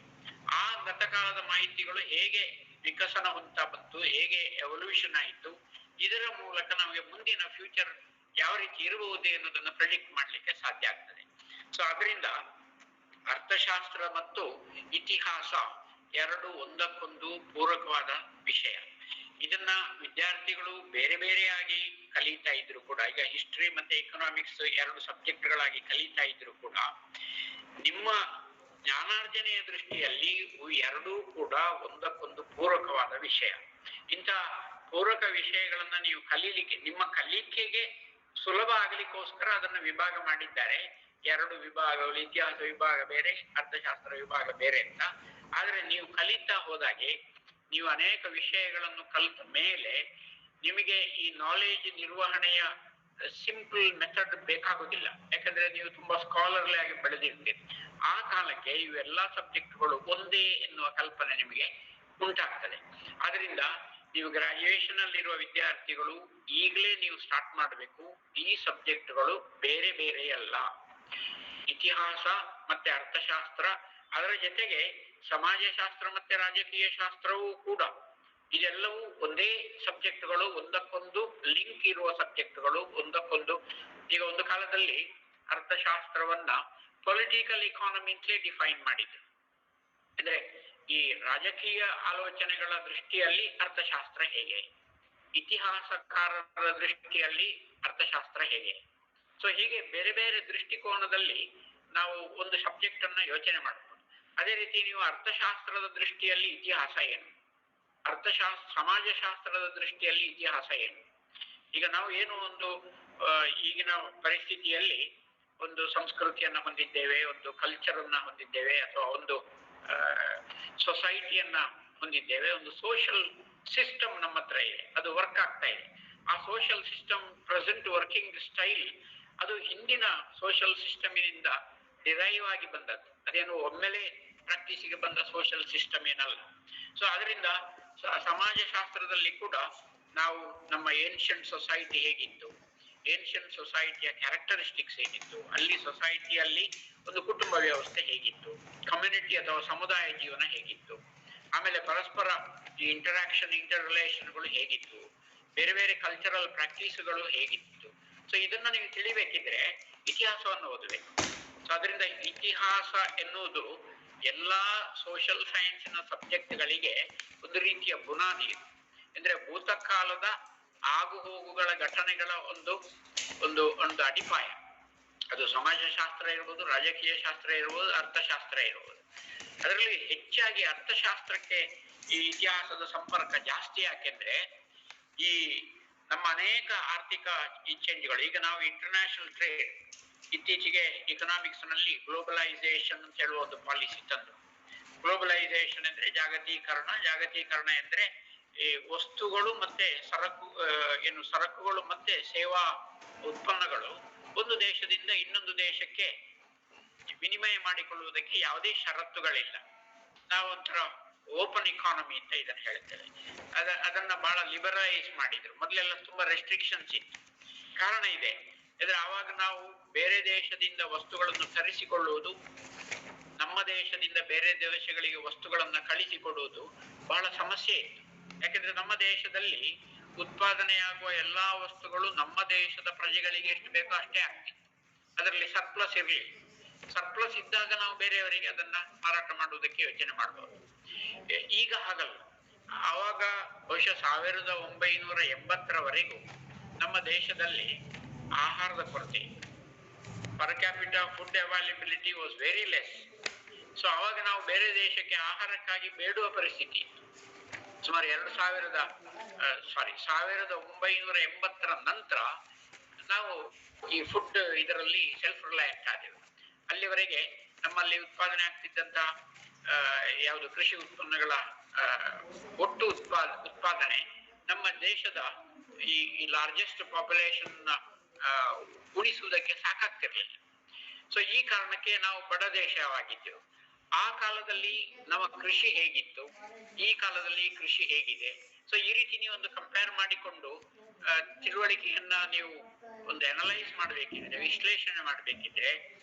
ಆ ಗತಕಾಲದ ಮಾಹಿತಿಗಳು ಹೇಗೆ ವಿಕಸನ ಹೊಂದ್ತಾ ಬಂತು, ಹೇಗೆ ಎವಲ್ಯೂಷನ್ ಆಯಿತು, ಇದರ ಮೂಲಕ ನಮಗೆ ಮುಂದಿನ ಫ್ಯೂಚರ್ ಯಾವ ರೀತಿ ಇರಬಹುದು ಎನ್ನುವುದನ್ನು ಪ್ರೆಡಿಕ್ಟ್ ಮಾಡ್ಲಿಕ್ಕೆ ಸಾಧ್ಯ ಆಗ್ತದೆ. ಸೊ ಅದರಿಂದ ಅರ್ಥಶಾಸ್ತ್ರ ಮತ್ತು ಇತಿಹಾಸ ಎರಡು ಒಂದಕ್ಕೊಂದು ಪೂರಕವಾದ ವಿಷಯ. ಇದನ್ನ ವಿದ್ಯಾರ್ಥಿಗಳು ಬೇರೆ ಬೇರೆಯಾಗಿ ಕಲಿತಾ ಇದ್ರು ಕೂಡ, ಈಗ ಹಿಸ್ಟ್ರಿ ಮತ್ತೆ ಎಕನಾಮಿಕ್ಸ್ ಎರಡು ಸಬ್ಜೆಕ್ಟ್ಗಳಾಗಿ ಕಲಿತಾ ಇದ್ರು ಕೂಡ ನಿಮ್ಮ ಜ್ಞಾನಾರ್ಜನೆಯ ದೃಷ್ಟಿಯಲ್ಲಿ ಎರಡೂ ಕೂಡ ಒಂದಕ್ಕೊಂದು ಪೂರಕವಾದ ವಿಷಯ. ಇಂಥ ಪೂರಕ ವಿಷಯಗಳನ್ನ ನೀವು ಕಲೀಲಿಕ್ಕೆ, ನಿಮ್ಮ ಕಲಿಕೆಗೆ ಸುಲಭ ಆಗಲಿಕ್ಕೋಸ್ಕರ ಅದನ್ನ ವಿಭಾಗ ಮಾಡಿದ್ದಾರೆ. ಎರಡು ವಿಭಾಗಗಳು, ಇತಿಹಾಸ ವಿಭಾಗ ಬೇರೆ, ಅರ್ಥಶಾಸ್ತ್ರ ವಿಭಾಗ ಬೇರೆ ಅಂತ. ಆದ್ರೆ ನೀವು ಕಲಿತಾ ಹೋದಾಗೆ ನೀವು ಅನೇಕ ವಿಷಯಗಳನ್ನು ಕಲಿತ ಮೇಲೆ ನಿಮಗೆ ಈ ನಾಲೆಜ್ ನಿರ್ವಹಣೆಯ ಸಿಂಪಲ್ ಮೆಥಡ್ ಬೇಕಾಗುದಿಲ್ಲ. ಯಾಕಂದ್ರೆ ನೀವು ತುಂಬಾ ಸ್ಕಾಲರ್ಲಿ ಆಗಿ ಬೆಳೆದಿರ್ತೀರಿ. ಆ ಕಾಲಕ್ಕೆ ಇವೆಲ್ಲಾ ಸಬ್ಜೆಕ್ಟ್ಗಳು ಒಂದೇ ಎನ್ನುವ ಕಲ್ಪನೆ ನಿಮಗೆ ಉಂಟಾಗ್ತದೆ. ಆದ್ರಿಂದ ನೀವು ಗ್ರಾಜುಯೇಷನ್ ಅಲ್ಲಿರುವ ವಿದ್ಯಾರ್ಥಿಗಳು ಈಗಲೇ ನೀವು ಸ್ಟಾರ್ಟ್ ಮಾಡಬೇಕು. ಈ ಸಬ್ಜೆಕ್ಟ್ಗಳು ಬೇರೆ ಬೇರೆ ಅಲ್ಲ. ಇತಿಹಾಸ ಮತ್ತೆ ಅರ್ಥಶಾಸ್ತ್ರ, ಅದರ ಜೊತೆಗೆ ಸಮಾಜಶಾಸ್ತ್ರ ಮತ್ತೆ ರಾಜಕೀಯ ಶಾಸ್ತ್ರವೂ ಕೂಡ ಇದೆಲ್ಲವೂ ಒಂದೇ ಸಬ್ಜೆಕ್ಟ್ಗಳು, ಒಂದಕ್ಕೊಂದು ಲಿಂಕ್ ಇರುವ ಸಬ್ಜೆಕ್ಟ್ಗಳು, ಒಂದಕ್ಕೊಂದು. ಈಗ ಒಂದು ಕಾಲದಲ್ಲಿ ಅರ್ಥಶಾಸ್ತ್ರವನ್ನ ಪೊಲಿಟಿಕಲ್ ಇಕಾನಮಿ ಅಂತಲೇ ಡಿಫೈನ್ ಮಾಡಿದ್ರು. ಅಂದ್ರೆ ಈ ರಾಜಕೀಯ ಆಲೋಚನೆಗಳ ದೃಷ್ಟಿಯಲ್ಲಿ ಅರ್ಥಶಾಸ್ತ್ರ ಹೇಗೆ, ಇತಿಹಾಸಕಾರರ ದೃಷ್ಟಿಯಲ್ಲಿ ಅರ್ಥಶಾಸ್ತ್ರ ಹೇಗೆ. ಸೊ ಹೀಗೆ ಬೇರೆ ಬೇರೆ ದೃಷ್ಟಿಕೋನದಲ್ಲಿ ನಾವು ಒಂದು ಸಬ್ಜೆಕ್ಟ್ ಅನ್ನ ಯೋಚನೆ ಮಾಡ್ಬೋದು. ಅದೇ ರೀತಿ ನೀವು ಅರ್ಥಶಾಸ್ತ್ರದ ದೃಷ್ಟಿಯಲ್ಲಿ ಇತಿಹಾಸ ಏನು, ಸಮಾಜಶಾಸ್ತ್ರದ ದೃಷ್ಟಿಯಲ್ಲಿ ಇತಿಹಾಸ ಏನು. ಈಗ ನಾವು ಏನು ಒಂದು ಈಗಿನ ಪರಿಸ್ಥಿತಿಯಲ್ಲಿ ಒಂದು ಸಂಸ್ಕೃತಿಯನ್ನ ಹೊಂದಿದ್ದೇವೆ, ಒಂದು ಕಲ್ಚರ್ ಅನ್ನ ಹೊಂದಿದ್ದೇವೆ, ಅಥವಾ ಒಂದು ಸೊಸೈಟಿಯನ್ನ ಹೊಂದಿದ್ದೇವೆ, ಒಂದು ಸೋಷಿಯಲ್ ಸಿಸ್ಟಮ್ ನಮ್ಮ ಹತ್ರ ಇದೆ, ಅದು ವರ್ಕ್ ಆಗ್ತಾ ಇದೆ. ಆ social system present working style ಅದು ಹಿಂದಿನ ಸೋಷಿಯಲ್ ಸಿಸ್ಟಮಿನಿಂದ ಡಿರೈವ್ ಆಗಿ ಬಂದದ್ದು, ಅದೇನು ಒಮ್ಮೆಲೆ ಪ್ರಾಕ್ಟೀಸಿಗೆ ಬಂದ ಸೋಷಿಯಲ್ ಸಿಸ್ಟಮ್ ಏನಲ್ಲ. ಸೊ ಅದರಿಂದ ಸಮಾಜಶಾಸ್ತ್ರದಲ್ಲಿ ಕೂಡ ನಾವು ನಮ್ಮ ಏನ್ಷಿಯಂಟ್ ಸೊಸೈಟಿ ಹೇಗಿತ್ತು, ಏನ್ಷಿಯಂಟ್ ಸೊಸೈಟಿಯ ಕ್ಯಾರೆಕ್ಟರಿಸ್ಟಿಕ್ಸ್ ಏನಿತ್ತು, ಅಲ್ಲಿ ಸೊಸೈಟಿಯಲ್ಲಿ ಒಂದು ಕುಟುಂಬ ವ್ಯವಸ್ಥೆ ಹೇಗಿತ್ತು, ಕಮ್ಯುನಿಟಿ ಅಥವಾ ಸಮುದಾಯ ಜೀವನ ಹೇಗಿತ್ತು, ಆಮೇಲೆ ಪರಸ್ಪರ ಈ ಇಂಟರ್ ರಿಲೇಷನ್ಗಳು ಹೇಗಿತ್ತು, ಬೇರೆ ಬೇರೆ ಕಲ್ಚರಲ್ ಪ್ರಾಕ್ಟೀಸ್ಗಳು ಹೇಗಿತ್ತು. ಸೊ ಇದನ್ನ ನೀವು ತಿಳಿಬೇಕಿದ್ರೆ ಇತಿಹಾಸವನ್ನು ಓದಬೇಕು. ಸೊ ಅದರಿಂದ ಇತಿಹಾಸ ಎನ್ನುವುದು ಎಲ್ಲಾ ಸೋಷಿಯಲ್ ಸೈನ್ಸಿನ ಸಬ್ಜೆಕ್ಟ್ಗಳಿಗೆ ಒಂದು ರೀತಿಯ ಬುನಾದಿ. ಅಂದ್ರೆ ಭೂತಕಾಲದ ಆಗು ಹೋಗುಗಳ ಘಟನೆಗಳ ಒಂದು ಒಂದು ಒಂದು ಅಡಿಪಾಯ. ಅದು ಸಮಾಜಶಾಸ್ತ್ರ ಇರ್ಬೋದು, ರಾಜಕೀಯ ಶಾಸ್ತ್ರ ಇರ್ಬೋದು, ಅರ್ಥಶಾಸ್ತ್ರ ಇರ್ಬೋದು. ಅದರಲ್ಲಿ ಹೆಚ್ಚಾಗಿ ಅರ್ಥಶಾಸ್ತ್ರಕ್ಕೆ ಈ ಇತಿಹಾಸದ ಸಂಪರ್ಕ ಜಾಸ್ತಿ. ಯಾಕೆಂದ್ರೆ ಈ ನಮ್ಮ ಅನೇಕ ಆರ್ಥಿಕ ಈ ಚೇಂಜ್ಗಳು, ಈಗ ನಾವು ಇಂಟರ್ನ್ಯಾಷನಲ್ ಟ್ರೇಡ್, ಇತ್ತೀಚೆಗೆ ಇಕನಾಮಿಕ್ಸ್ ನಲ್ಲಿ ಗ್ಲೋಬಲೈಸೇಷನ್ ಅಂತ ಹೇಳುವ ಒಂದು ಪಾಲಿಸಿ ತಂದು. ಗ್ಲೋಬಲೈಸೇಷನ್ ಅಂದ್ರೆ ಜಾಗತೀಕರಣ, ಜಾಗತೀಕರಣ ಅಂದ್ರೆ ಈ ವಸ್ತುಗಳು ಮತ್ತೆ ಸರಕುಗಳು ಮತ್ತೆ ಸೇವಾ ಉತ್ಪನ್ನಗಳು ಒಂದು ದೇಶದಿಂದ ಇನ್ನೊಂದು ದೇಶಕ್ಕೆ ವಿನಿಮಯ ಮಾಡಿಕೊಳ್ಳುವುದಕ್ಕೆ ಯಾವುದೇ ಷರತ್ತುಗಳಿಲ್ಲ. ನಾವೊಂಥರ ಓಪನ್ ಇಕಾನಮಿ ಅಂತ ಇದನ್ನ ಹೇಳ್ತೇವೆ. ಅದನ್ನ ಬಹಳ ಲಿಬರಲೈಸ್ ಮಾಡಿದ್ರು. ಮೊದಲೆಲ್ಲ ತುಂಬಾ ರೆಸ್ಟ್ರಿಕ್ಷನ್ಸ್ ಇತ್ತು. ಕಾರಣ ಇದೆ, ಅಂದ್ರೆ ಆವಾಗ ನಾವು ಬೇರೆ ದೇಶದಿಂದ ವಸ್ತುಗಳನ್ನು ತರಿಸಿಕೊಳ್ಳುವುದು, ನಮ್ಮ ದೇಶದಿಂದ ಬೇರೆ ದೇಶಗಳಿಗೆ ವಸ್ತುಗಳನ್ನ ಕಳಿಸಿಕೊಡುವುದು ಬಹಳ ಸಮಸ್ಯೆ ಇತ್ತು. ಯಾಕೆಂದ್ರೆ ನಮ್ಮ ದೇಶದಲ್ಲಿ ಉತ್ಪಾದನೆಯಾಗುವ ಎಲ್ಲಾ ವಸ್ತುಗಳು ನಮ್ಮ ದೇಶದ ಪ್ರಜೆಗಳಿಗೆ ಎಷ್ಟು ಬೇಕೋ ಅಷ್ಟೇ ಆಗ್ತಿತ್ತು. ಅದರಲ್ಲಿ ಸರ್ಪ್ಲಸ್ ಇರಲಿಲ್ಲ. ಸರ್ಪ್ಲಸ್ ಇದ್ದಾಗ ನಾವು ಬೇರೆಯವರಿಗೆ ಅದನ್ನ ಮಾರಾಟ ಮಾಡುವುದಕ್ಕೆ ಯೋಚನೆ ಮಾಡಬಹುದು. ಈಗ ಹಾಗಲ್ಲ. ಆವಾಗ ಬಹುಶಃ 1980ರವರೆಗೂ ನಮ್ಮ ದೇಶದಲ್ಲಿ ಆಹಾರದ ಕೊರತೆ, per capita food availability was very less. So ಅವಾಗ ನಾವು ಬೇರೆ ದೇಶಕ್ಕೆ ಆಹಾರಕ್ಕಾಗಿ ಬೇಡುವ ಪರಿಸ್ಥಿತಿ ಇತ್ತು. ಸುಮಾರು 1980ರ ನಂತರ ನಾವು ಈ ಫುಡ್ ಇದರಲ್ಲಿ ಸೆಲ್ಫ್ ರಿಲಯಂಟ್ ಆದೆವು. ಅಲ್ಲಿವರೆಗೆ ನಮ್ಮಲ್ಲಿ ಉತ್ಪಾದನೆ ಆಗ್ತಿದ್ದಂತ ಯಾವುದು ಕೃಷಿ ಉತ್ಪನ್ನಗಳ ಒಟ್ಟು ಉತ್ಪಾದನೆ ನಮ್ಮ ದೇಶದ ಈ ಲಾರ್ಜೆಸ್ಟ್ ಪಾಪ್ಯುಲೇಷನ್ ಉಳಿಸುವುದಕ್ಕೆ ಸಾಕಾಗ್ತಿರ್ಲಿಲ್ಲ. ಸೊ ಈ ಕಾರಣಕ್ಕೆ ನಾವು ಬಡ ದೇಶವಾಗಿದ್ದೆವು. ಆ ಕಾಲದಲ್ಲಿ ನಮ್ಮ ಕೃಷಿ ಹೇಗಿತ್ತು, ಈ ಕಾಲದಲ್ಲಿ ಕೃಷಿ ಹೇಗಿದೆ. ಸೊ ಈ ರೀತಿ ನೀವು ಒಂದು ಕಂಪೇರ್ ಮಾಡಿಕೊಂಡು ತಿಳುವಳಿಕೆಯನ್ನ ನೀವು ಒಂದು ಅನಲೈಸ್ ಮಾಡಬೇಕಿದ್ರೆ, ವಿಶ್ಲೇಷಣೆ ಮಾಡಬೇಕಿದ್ರೆ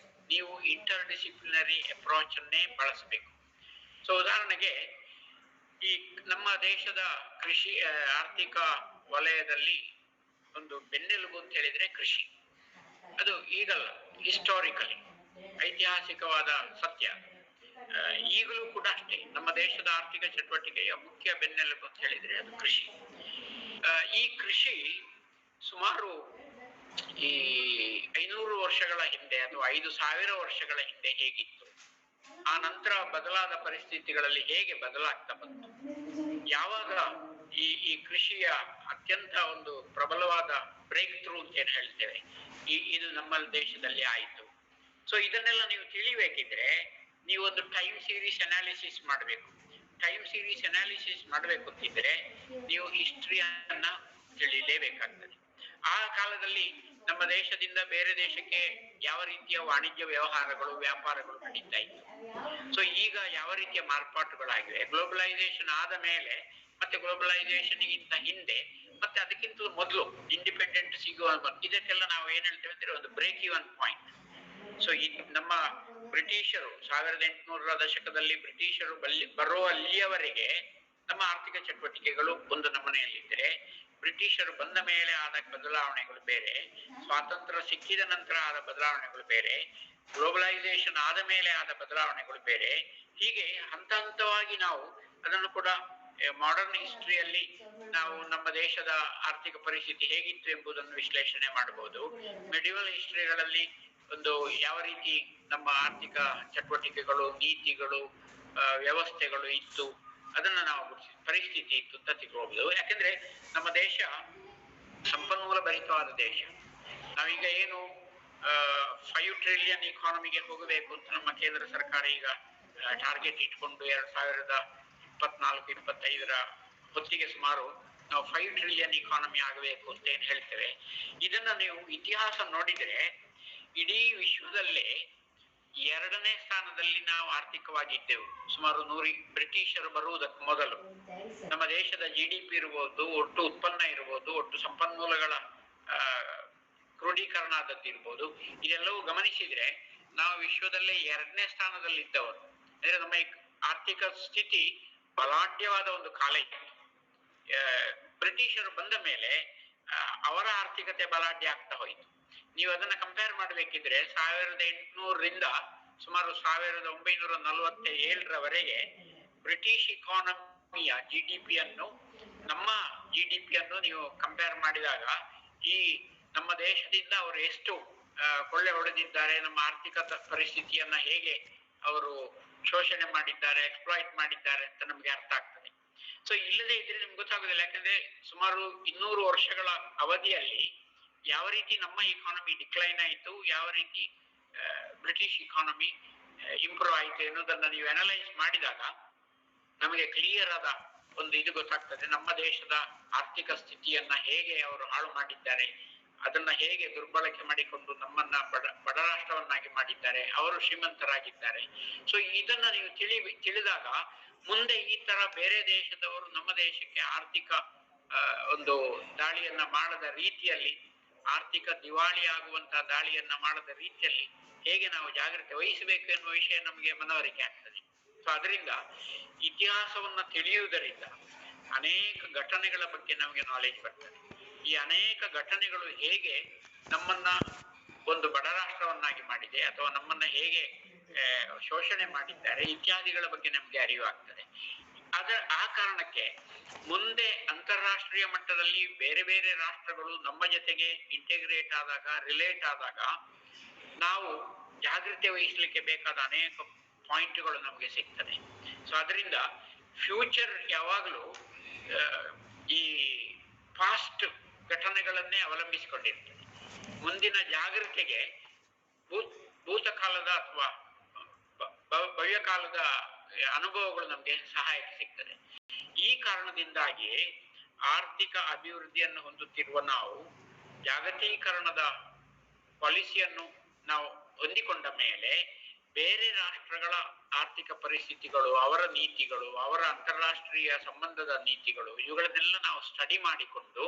ನೀವು ಇಂಟರ್ ಡಿಸಿಪ್ಲಿನರಿ ಅಪ್ರೋಚ್ ಅನ್ನೇ ಬಳಸಬೇಕು. ಸೊ ಉದಾಹರಣೆಗೆ ಈ ನಮ್ಮ ದೇಶದ ಕೃಷಿ ಆರ್ಥಿಕ ವಲಯದಲ್ಲಿ ಒಂದು ಬೆನ್ನೆಲುಬು ಅಂತ ಹೇಳಿದ್ರೆ ಕೃಷಿ. ಅದು ಈಗಲ್ಲ, ಹಿಸ್ಟಾರಿಕಲಿ ಐತಿಹಾಸಿಕವಾದ ಸತ್ಯ. ಈಗಲೂ ಕೂಡ ಅಷ್ಟೇ ನಮ್ಮ ದೇಶದ ಆರ್ಥಿಕ ಚಟುವಟಿಕೆಯ ಮುಖ್ಯ ಬೆನ್ನೆಲುಬು ಅಂತ ಹೇಳಿದ್ರೆ ಅದು ಕೃಷಿ. ಈ ಕೃಷಿ ಸುಮಾರು ಈ 500 ವರ್ಷಗಳ ಹಿಂದೆ ಅಥವಾ 5000 ವರ್ಷಗಳ ಹಿಂದೆ ಹೇಗಿತ್ತು, ಆ ನಂತರ ಬದಲಾದ ಪರಿಸ್ಥಿತಿಗಳಲ್ಲಿ ಹೇಗೆ ಬದಲಾಗ್ತಾ ಬಂತು, ಯಾವಾಗ ಈ ಕೃಷಿಯ ಅತ್ಯಂತ ಒಂದು ಪ್ರಬಲವಾದ ಬ್ರೇಕ್ ಥ್ರೂ ಅಂತ ಏನ್ ಹೇಳ್ತೇವೆ, ಇದು ನಮ್ಮ ದೇಶದಲ್ಲಿ ಆಯಿತು. ಸೊ ಇದನ್ನೆಲ್ಲ ನೀವು ತಿಳಿಬೇಕಿದ್ರೆ ನೀವೊಂದು ಟೈಮ್ ಸೀರೀಸ್ ಅನಾಲಿಸಿಸ್ ಮಾಡಬೇಕು. ಟೈಮ್ ಸೀರೀಸ್ ಅನಾಲಿಸಿಸ್ ಮಾಡಬೇಕು ಅಂತಿದ್ರೆ ನೀವು ಹಿಸ್ಟ್ರಿಯನ್ನ ತಿಳಿಲೇಬೇಕಾಗ್ತದೆ. ಆ ಕಾಲದಲ್ಲಿ ನಮ್ಮ ದೇಶದಿಂದ ಬೇರೆ ದೇಶಕ್ಕೆ ಯಾವ ರೀತಿಯ ವಾಣಿಜ್ಯ ವ್ಯಾಪಾರಗಳು ನಡೀತಾ ಇತ್ತು. ಸೊ ಈಗ ಯಾವ ರೀತಿಯ ಮಾರ್ಪಾಟುಗಳಾಗಿವೆ, ಗ್ಲೋಬಲೈಸೇಷನ್ ಆದ ಮೇಲೆ ಮತ್ತೆ ಗ್ಲೋಬಲೈಸೇಷನ್ಗಿಂತ ಹಿಂದೆ ಮತ್ತೆ ಅದಕ್ಕಿಂತ ಮೊದಲು ಇಂಡಿಪೆಂಡೆಂಟ್ ಸಿಗುವ, ಇದಕ್ಕೆಲ್ಲ ನಾವು ಏನ್ ಹೇಳ್ತೇವೆ ಅಂದ್ರೆ ಒಂದು ಬ್ರೇಕ್ ಇವನ್ ಪಾಯಿಂಟ್. ಸೊ ನಮ್ಮ ಬ್ರಿಟಿಷರು 1800ರ ದಶಕದಲ್ಲಿ ಬ್ರಿಟಿಷರು ಬರೋ ಅಲ್ಲಿಯವರೆಗೆ ನಮ್ಮ ಆರ್ಥಿಕ ಚಟುವಟಿಕೆಗಳು ಒಂದು ನಮೂನೆಯಲ್ಲಿದ್ದರೆ, ಬ್ರಿಟಿಷರು ಬಂದ ಮೇಲೆ ಆದ ಬದಲಾವಣೆಗಳು ಬೇರೆ, ಸ್ವಾತಂತ್ರ್ಯ ಸಿಕ್ಕಿದ ನಂತರ ಆದ ಬದಲಾವಣೆಗಳು ಬೇರೆ, ಗ್ಲೋಬಲೈಸೇಷನ್ ಆದ ಮೇಲೆ ಆದ ಬದಲಾವಣೆಗಳು ಬೇರೆ. ಹೀಗೆ ಹಂತ ಹಂತವಾಗಿ ನಾವು ಅದನ್ನು ಕೂಡ ಮಾಡರ್ನ್ ಹಿಸ್ಟ್ರಿಯಲ್ಲಿ ನಾವು ನಮ್ಮ ದೇಶದ ಆರ್ಥಿಕ ಪರಿಸ್ಥಿತಿ ಹೇಗಿತ್ತು ಎಂಬುದನ್ನು ವಿಶ್ಲೇಷಣೆ ಮಾಡಬಹುದು. ಮೆಡಿವಲ್ ಹಿಸ್ಟ್ರಿಗಳಲ್ಲಿ ಒಂದು ಯಾವ ರೀತಿ ನಮ್ಮ ಆರ್ಥಿಕ ಚಟುವಟಿಕೆಗಳು, ನೀತಿಗಳು, ವ್ಯವಸ್ಥೆಗಳು ಇತ್ತು ಅದನ್ನ ನಾವು ಪರಿಸ್ಥಿತಿ ಇತ್ತು ಅಂತ ತಿಳ್ಕೊಬಹುದು. ಯಾಕಂದ್ರೆ ನಮ್ಮ ದೇಶ ಸಂಪನ್ಮೂಲ ಭರಿತವಾದ ದೇಶ. ನಾವೀಗ ಏನು 5 ಟ್ರಿಲಿಯನ್ ಇಕಾನಮಿಗೆ ಹೋಗಬೇಕು ಅಂತ ನಮ್ಮ ಕೇಂದ್ರ ಸರ್ಕಾರ ಈಗ ಟಾರ್ಗೆಟ್ ಇಟ್ಕೊಂಡು 2024-25 ಹೊತ್ತಿಗೆ ಸುಮಾರು ನಾವು 5 ಟ್ರಿಲಿಯನ್ ಇಕಾನಮಿ ಆಗಬೇಕು ಅಂತ ಏನ್ ಹೇಳ್ತೇವೆ. ಇದನ್ನ ನೀವು ಇತಿಹಾಸ ನೋಡಿದ್ರೆ ಇಡೀ ವಿಶ್ವದಲ್ಲೇ 2ನೇ ಸ್ಥಾನದಲ್ಲಿ ನಾವು ಆರ್ಥಿಕವಾಗಿದ್ದೆವು. ಸುಮಾರು ಬ್ರಿಟಿಷರು ಬರುವುದಕ್ಕೆ ಮೊದಲು ನಮ್ಮ ದೇಶದ GDP ಇರ್ಬೋದು, ಒಟ್ಟು ಉತ್ಪನ್ನ ಇರ್ಬೋದು, ಒಟ್ಟು ಸಂಪನ್ಮೂಲಗಳ ಕ್ರೋಢೀಕರಣ ಆದದ್ದು ಇರ್ಬೋದು, ಇದೆಲ್ಲವೂ ಗಮನಿಸಿದ್ರೆ ನಾವು ವಿಶ್ವದಲ್ಲೇ 2ನೇ ಸ್ಥಾನದಲ್ಲಿದ್ದವರು. ಅಂದ್ರೆ ನಮ್ಮ ಆರ್ಥಿಕ ಸ್ಥಿತಿ ಬಲಾಢ್ಯವಾದ ಒಂದು ಕಾಲ ಇತ್ತು. ಬ್ರಿಟಿಷರು ಬಂದ ಮೇಲೆ ಅವರ ಆರ್ಥಿಕತೆ ಬಲಾಢ್ಯ ಆಗ್ತಾ ಹೋಯಿತು. ನೀವು ಅದನ್ನ ಕಂಪೇರ್ ಮಾಡಬೇಕಿದ್ರೆ 1800ರಿಂದ ಸುಮಾರು 1947ರವರೆಗೆ ಬ್ರಿಟಿಷ್ ಇಕಾನಮಿಯ GDPಯನ್ನು ನಮ್ಮ GDPಯನ್ನು ನೀವು ಕಂಪೇರ್ ಮಾಡಿದಾಗ ಈ ನಮ್ಮ ದೇಶದಿಂದ ಅವರು ಎಷ್ಟು ಕೊಳ್ಳೆ ಹೊಡೆದಿದ್ದಾರೆ, ನಮ್ಮ ಆರ್ಥಿಕ ಪರಿಸ್ಥಿತಿಯನ್ನ ಹೇಗೆ ಅವರು ಶೋಷಣೆ ಮಾಡಿದ್ದಾರೆ, ಎಕ್ಸ್ಪ್ಲಾಯ್ಟ್ ಮಾಡಿದ್ದಾರೆ ಅಂತ ನಮ್ಗೆ ಅರ್ಥ ಆಗ್ತದೆ. ಸೊ ಇಲ್ಲದೆ ಇದ್ರೆ ನಿಮ್ಗೆ ಗೊತ್ತಾಗೋದಿಲ್ಲ. ಯಾಕಂದ್ರೆ ಸುಮಾರು 200 ವರ್ಷಗಳ ಅವಧಿಯಲ್ಲಿ ಯಾವ ರೀತಿ ನಮ್ಮ ಇಕಾನಮಿ ಡಿಕ್ಲೈನ್ ಆಯಿತು, ಯಾವ ರೀತಿ ಬ್ರಿಟಿಷ್ ಇಕಾನಮಿ ಇಂಪ್ರೂವ್ ಆಯಿತು ಎನ್ನುವುದನ್ನ ನೀವು ಅನಲೈಸ್ ಮಾಡಿದಾಗ ನಮಗೆ ಕ್ಲಿಯರ್ ಆದ ಒಂದು ಇದು ಗೊತ್ತಾಗ್ತದೆ. ನಮ್ಮ ದೇಶದ ಆರ್ಥಿಕ ಸ್ಥಿತಿಯನ್ನ ಹೇಗೆ ಅವರು ಹಾಳು ಮಾಡಿದ್ದಾರೆ, ಅದನ್ನ ಹೇಗೆ ದುರ್ಬಳಕೆ ಮಾಡಿಕೊಂಡು ನಮ್ಮನ್ನ ಬಡ ರಾಷ್ಟ್ರವನ್ನಾಗಿ ಮಾಡಿದ್ದಾರೆ, ಅವರು ಶ್ರೀಮಂತರಾಗಿದ್ದಾರೆ. ಸೊ ಇದನ್ನ ನೀವು ತಿಳಿದಾಗ ಮುಂದೆ ಈ ತರ ಬೇರೆ ದೇಶದವರು ನಮ್ಮ ದೇಶಕ್ಕೆ ಆರ್ಥಿಕ ಒಂದು ದಾಳಿಯನ್ನ ಮಾಡದ ರೀತಿಯಲ್ಲಿ, ಆರ್ಥಿಕ ದಿವಾಳಿ ಆಗುವಂತಹ ದಾಳಿಯನ್ನ ಮಾಡದ ರೀತಿಯಲ್ಲಿ ಹೇಗೆ ನಾವು ಜಾಗ್ರತೆ ವಹಿಸಬೇಕು ಎನ್ನುವ ವಿಷಯ ನಮಗೆ ಮನವರಿಕೆ ಆಗ್ತದೆ. ಸೊ ಅದರಿಂದ ಇತಿಹಾಸವನ್ನ ತಿಳಿಯುವುದರಿಂದ ಅನೇಕ ಘಟನೆಗಳ ಬಗ್ಗೆ ನಮಗೆ ನಾಲೆಜ್ ಬರ್ತದೆ. ಈ ಅನೇಕ ಘಟನೆಗಳು ಹೇಗೆ ನಮ್ಮನ್ನ ಒಂದು ಬಡ ರಾಷ್ಟ್ರವನ್ನಾಗಿ ಮಾಡಿದೆ ಅಥವಾ ನಮ್ಮನ್ನ ಹೇಗೆ ಶೋಷಣೆ ಮಾಡಿದ್ದಾರೆ ಇತ್ಯಾದಿಗಳ ಬಗ್ಗೆ ನಮ್ಗೆ ಅರಿವಾಗ್ತದೆ. ಆ ಕಾರಣಕ್ಕೆ ಮುಂದೆ ಅಂತಾರಾಷ್ಟ್ರೀಯ ಮಟ್ಟದಲ್ಲಿ ಬೇರೆ ಬೇರೆ ರಾಷ್ಟ್ರಗಳು ನಮ್ಮ ಜೊತೆಗೆ ಇಂಟಿಗ್ರೇಟ್ ಆದಾಗ, ರಿಲೇಟ್ ಆದಾಗ ನಾವು ಜಾಗೃತಿ ವಹಿಸ್ಲಿಕ್ಕೆ ಬೇಕಾದ ಅನೇಕ ಪಾಯಿಂಟ್ಗಳು ನಮಗೆ ಸಿಗ್ತದೆ. ಸೊ ಅದರಿಂದ ಫ್ಯೂಚರ್ ಯಾವಾಗಲೂ ಈ ಪಾಸ್ಟ್ ಘಟನೆಗಳನ್ನೇ ಅವಲಂಬಿಸಿಕೊಂಡಿರ್ತದೆ. ಮುಂದಿನ ಜಾಗೃತಿಗೆ ಭೂತಕಾಲದ ಅಥವಾ ಭವ್ಯಕಾಲದ ಅನುಭವಗಳು ನಮ್ಗೆ ಸಹಾಯಕ್ಕೆ ಸಿಗ್ತದೆ. ಈ ಕಾರಣದಿಂದಾಗಿ ಆರ್ಥಿಕ ಅಭಿವೃದ್ಧಿಯನ್ನು ಹೊಂದುತ್ತಿರುವ ನಾವು ಜಾಗತೀಕರಣದ ಪಾಲಿಸಿಯನ್ನು ನಾವು ಹೊಂದಿಕೊಂಡ ಮೇಲೆ ಬೇರೆ ರಾಷ್ಟ್ರಗಳ ಆರ್ಥಿಕ ಪರಿಸ್ಥಿತಿಗಳು, ಅವರ ನೀತಿಗಳು, ಅವರ ಅಂತಾರಾಷ್ಟ್ರೀಯ ಸಂಬಂಧದ ನೀತಿಗಳು, ಇವುಗಳನ್ನೆಲ್ಲ ನಾವು ಸ್ಟಡಿ ಮಾಡಿಕೊಂಡು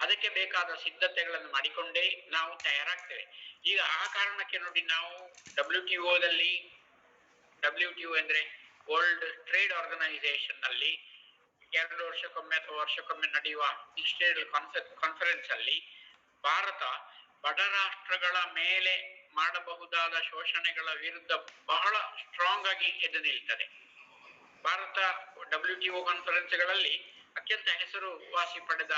ಅದಕ್ಕೆ ಬೇಕಾದ ಸಿದ್ಧತೆಗಳನ್ನು ಮಾಡಿಕೊಂಡೇ ನಾವು ತಯಾರಾಗ್ತೇವೆ. ಈಗ ಆ ಕಾರಣಕ್ಕೆ ನೋಡಿ, ನಾವು WTO ಅಂದ್ರೆ ವರ್ಲ್ಡ್ ಟ್ರೇಡ್ ಆರ್ಗನೈಸೇಷನ್ ನಲ್ಲಿ 2 ವರ್ಷಕ್ಕೊಮ್ಮೆ ಅಥವಾ ವರ್ಷಕ್ಕೊಮ್ಮೆ ನಡೆಯುವ ಇನ್ಸ್ಟೇಬಲ್ ಕಾನ್ಫರೆನ್ಸ್ ಅಲ್ಲಿ ಭಾರತ ಬಡ ರಾಷ್ಟ್ರಗಳ ಮೇಲೆ ಮಾಡಬಹುದಾದ ಶೋಷಣೆಗಳ ವಿರುದ್ಧ ಬಹಳ ಸ್ಟ್ರಾಂಗ್ ಆಗಿ ಎದ್ದು ನಿಲ್ತದೆ. ಭಾರತ WTO ಕಾನ್ಫರೆನ್ಸ್ಗಳಲ್ಲಿ ಅತ್ಯಂತ ಹೆಸರುವಾಸಿ ಪಡೆದ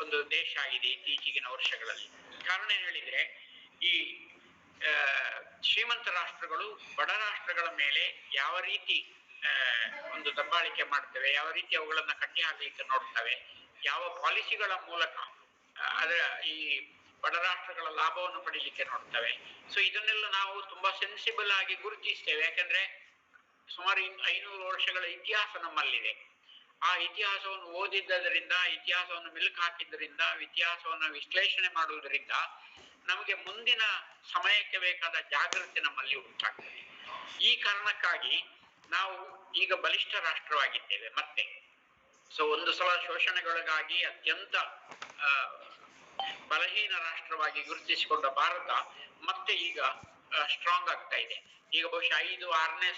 ಒಂದು ದೇಶ ಆಗಿದೆ ಇತ್ತೀಚಿನ ವರ್ಷಗಳಲ್ಲಿ. ಕಾರಣ ಏನು ಹೇಳಿದ್ರೆ, ಈ ಶ್ರೀಮಂತ ರಾಷ್ಟ್ರಗಳು ಬಡ ರಾಷ್ಟ್ರಗಳ ಮೇಲೆ ಯಾವ ರೀತಿ ಒಂದು ದಬ್ಬಾಳಿಕೆ ಮಾಡ್ತವೆ, ಯಾವ ರೀತಿ ಅವುಗಳನ್ನ ಕಟ್ಟಿ ಹಾಕಲಿಕ್ಕೆ ನೋಡ್ತವೆ, ಯಾವ ಪಾಲಿಸಿಗಳ ಮೂಲಕ ಅದರ ಈ ಬಡ ರಾಷ್ಟ್ರಗಳ ಲಾಭವನ್ನು ಪಡಿಲಿಕ್ಕೆ ನೋಡ್ತವೆ. ಸೊ ಇದನ್ನೆಲ್ಲ ನಾವು ತುಂಬಾ ಸೆನ್ಸಿಬಲ್ ಆಗಿ ಗುರುತಿಸ್ತೇವೆ. ಯಾಕಂದ್ರೆ ಸುಮಾರು 500 ವರ್ಷಗಳ ಇತಿಹಾಸ ನಮ್ಮಲ್ಲಿದೆ. ಆ ಇತಿಹಾಸವನ್ನು ಓದಿದ್ದರಿಂದ, ಇತಿಹಾಸವನ್ನು ಮೆಲುಕು ಹಾಕಿದ್ದರಿಂದ, ಇತಿಹಾಸವನ್ನು ವಿಶ್ಲೇಷಣೆ ಮಾಡುವುದರಿಂದ ನಮಗೆ ಮುಂದಿನ ಸಮಯಕ್ಕೆ ಬೇಕಾದ ಜಾಗೃತಿ ನಮ್ಮಲ್ಲಿ ಉಂಟಾಗ್ತದೆ. ಈ ಕಾರಣಕ್ಕಾಗಿ ನಾವು ಈಗ ಬಲಿಷ್ಠ ರಾಷ್ಟ್ರವಾಗಿದ್ದೇವೆ ಮತ್ತೆ. ಸೊ ಒಂದು ಸಲ ಶೋಷಣೆಗಳಿಗಾಗಿ ಅತ್ಯಂತ ಬಲಹೀನ ರಾಷ್ಟ್ರವಾಗಿ ಗುರುತಿಸಿಕೊಂಡ ಭಾರತ ಮತ್ತೆ ಈಗ ಸ್ಟ್ರಾಂಗ್ ಆಗ್ತಾ ಇದೆ. ಈಗ ಬಹುಶಃ 5-6ನೇ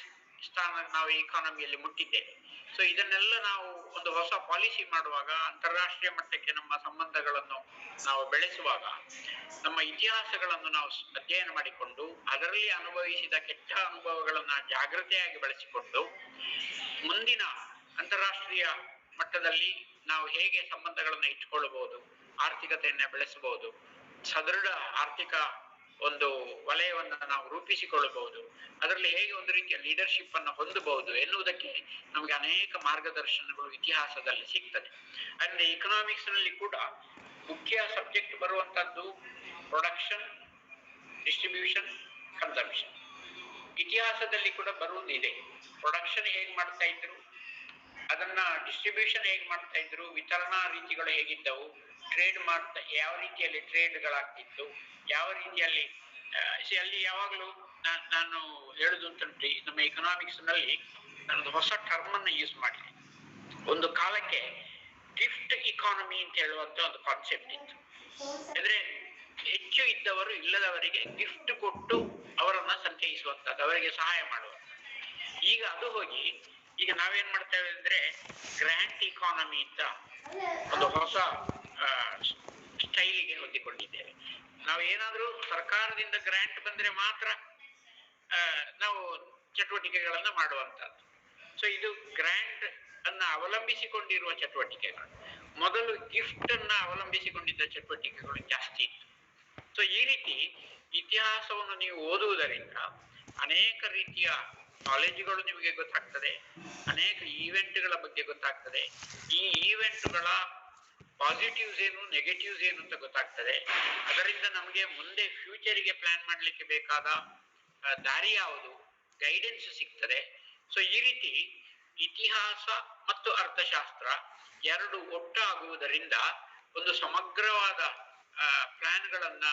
ಸ್ಥಾನ ನಾವು ಇಕಾನಮಿಯಲ್ಲಿ ಮುಟ್ಟಿದ್ದೇವೆ. ಸೊ ಇದನ್ನೆಲ್ಲ ನಾವು ಒಂದು ಹೊಸ ಪಾಲಿಸಿ ಮಾಡುವಾಗ, ಅಂತಾರಾಷ್ಟ್ರೀಯ ಮಟ್ಟಕ್ಕೆ ನಮ್ಮ ಸಂಬಂಧಗಳನ್ನು ನಾವು ಬೆಳೆಸುವಾಗ, ನಮ್ಮ ಇತಿಹಾಸಗಳನ್ನು ನಾವು ಅಧ್ಯಯನ ಮಾಡಿಕೊಂಡು ಅದರಲ್ಲಿ ಅನುಭವಿಸಿದ ಕೆಟ್ಟ ಅನುಭವಗಳನ್ನ ಜಾಗೃತೆಯಾಗಿ ಬಳಸಿಕೊಂಡು ಮುಂದಿನ ಅಂತಾರಾಷ್ಟ್ರೀಯ ಮಟ್ಟದಲ್ಲಿ ನಾವು ಹೇಗೆ ಸಂಬಂಧಗಳನ್ನು ಇಟ್ಕೊಳ್ಬಹುದು, ಆರ್ಥಿಕತೆಯನ್ನ ಬೆಳೆಸಬಹುದು, ಸದೃಢ ಆರ್ಥಿಕ ಒಂದು ವಲಯವನ್ನು ನಾವು ರೂಪಿಸಿಕೊಳ್ಳಬಹುದು, ಅದರಲ್ಲಿ ಹೇಗೆ ಒಂದು ರೀತಿಯ ಲೀಡರ್ಶಿಪ್ ಅನ್ನು ಹೊಂದಬಹುದು ಎನ್ನುವುದಕ್ಕೆ ನಮಗೆ ಅನೇಕ ಮಾರ್ಗದರ್ಶನಗಳು ಇತಿಹಾಸದಲ್ಲಿ ಸಿಗ್ತದೆ. ಅಂದ್ರೆ ಇಕನಾಮಿಕ್ಸ್ ನಲ್ಲಿ ಕೂಡ ಮುಖ್ಯ ಸಬ್ಜೆಕ್ಟ್ ಬರುವಂತದ್ದು ಪ್ರೊಡಕ್ಷನ್, ಡಿಸ್ಟ್ರಿಬ್ಯೂಷನ್, ಕನ್ಸಂಪ್ಷನ್. ಇತಿಹಾಸದಲ್ಲಿ ಕೂಡ ಬರುವುದಿದೆ. ಪ್ರೊಡಕ್ಷನ್ ಹೇಗ್ ಮಾಡ್ತಾ ಇದ್ರು, ಅದನ್ನ ಡಿಸ್ಟ್ರಿಬ್ಯೂಷನ್ ಹೇಗ್ ಮಾಡ್ತಾ ಇದ್ರು, ವಿತರಣಾ ರೀತಿಗಳು ಹೇಗಿದ್ದವು, ಟ್ರೇಡ್ ಮಾಡ್ತಾ ಯಾವ ರೀತಿಯಲ್ಲಿ ಟ್ರೇಡ್ಗಳಾಗ್ತಿತ್ತು, ಯಾವ ರೀತಿಯಲ್ಲಿ ಅಲ್ಲಿ ಯಾವಾಗಲೂ ನಾನು ಹೇಳುದು ಅಂತಂದ್ರೆ, ನಮ್ಮ ಎಕನಾಮಿಕ್ಸ್ ನಲ್ಲಿ ನಾನೊಂದು ಹೊಸ ಟರ್ಮ್ ಅನ್ನು ಯೂಸ್ ಮಾಡಿದೆ. ಒಂದು ಕಾಲಕ್ಕೆ ಗಿಫ್ಟ್ ಇಕಾನಮಿ ಅಂತ ಹೇಳುವಂತ ಒಂದು ಕಾನ್ಸೆಪ್ಟ್ ಇತ್ತು. ಅಂದ್ರೆ ಹೆಚ್ಚು ಇದ್ದವರು ಇಲ್ಲದವರಿಗೆ ಗಿಫ್ಟ್ ಕೊಟ್ಟು ಅವರನ್ನ ಸಂತೈಸುವಂತದ್ದು, ಅವರಿಗೆ ಸಹಾಯ ಮಾಡುವಂಥದ್ದು. ಈಗ ಅದು ಹೋಗಿ ಈಗ ನಾವೇನ್ ಮಾಡ್ತೇವೆ ಅಂದ್ರೆ ಗ್ರ್ಯಾಂಟ್ ಇಕಾನಮಿ ಅಂತ ಒಂದು ಹೊಸ ಸ್ಟೈಲಿಗೆ ಹೊಂದಿಕೊಂಡಿದ್ದೇವೆ. ನಾವು ಏನಾದ್ರೂ ಸರ್ಕಾರದಿಂದ ಗ್ರಾಂಟ್ ಬಂದ್ರೆ ಮಾತ್ರ ನಾವು ಚಟುವಟಿಕೆಗಳನ್ನ ಮಾಡುವಂತದ್ದು. ಸೊ ಇದು ಗ್ರಾಂಟ್ ಅನ್ನ ಅವಲಂಬಿಸಿಕೊಂಡಿರುವ ಚಟುವಟಿಕೆಗಳು. ಮೊದಲು ಗಿಫ್ಟ್ ಅನ್ನ ಅವಲಂಬಿಸಿಕೊಂಡಿದ್ದ ಚಟುವಟಿಕೆಗಳು ಜಾಸ್ತಿ ಇತ್ತು. ಸೊ ಈ ರೀತಿ ಇತಿಹಾಸವನ್ನು ನೀವು ಓದುವುದರಿಂದ ಅನೇಕ ರೀತಿಯ ಕಾಲೇಜುಗಳು ನಿಮಗೆ ಗೊತ್ತಾಗ್ತದೆ, ಅನೇಕ ಈವೆಂಟ್ಗಳ ಬಗ್ಗೆ ಗೊತ್ತಾಗ್ತದೆ. ಈ ಈವೆಂಟ್ಗಳ ಪಾಸಿಟಿವ್ಸ್ ಏನು, ನೆಗೆಟಿವ್ಸ್ ಏನು ಅಂತ ಗೊತ್ತಾಗ್ತದೆ. ಅದರಿಂದ ನಮಗೆ ಮುಂದೆ ಫ್ಯೂಚರಿಗೆ ಪ್ಲಾನ್ ಮಾಡ್ಲಿಕ್ಕೆ ಬೇಕಾದ ದಾರಿ ಯಾವುದು, ಗೈಡೆನ್ಸ್ ಸಿಗ್ತದೆ. ಸೊ ಈ ರೀತಿ ಇತಿಹಾಸ ಮತ್ತು ಅರ್ಥಶಾಸ್ತ್ರ ಎರಡು ಒಟ್ಟಾಗುವುದರಿಂದ ಒಂದು ಸಮಗ್ರವಾದ ಪ್ಲಾನ್ಗಳನ್ನ,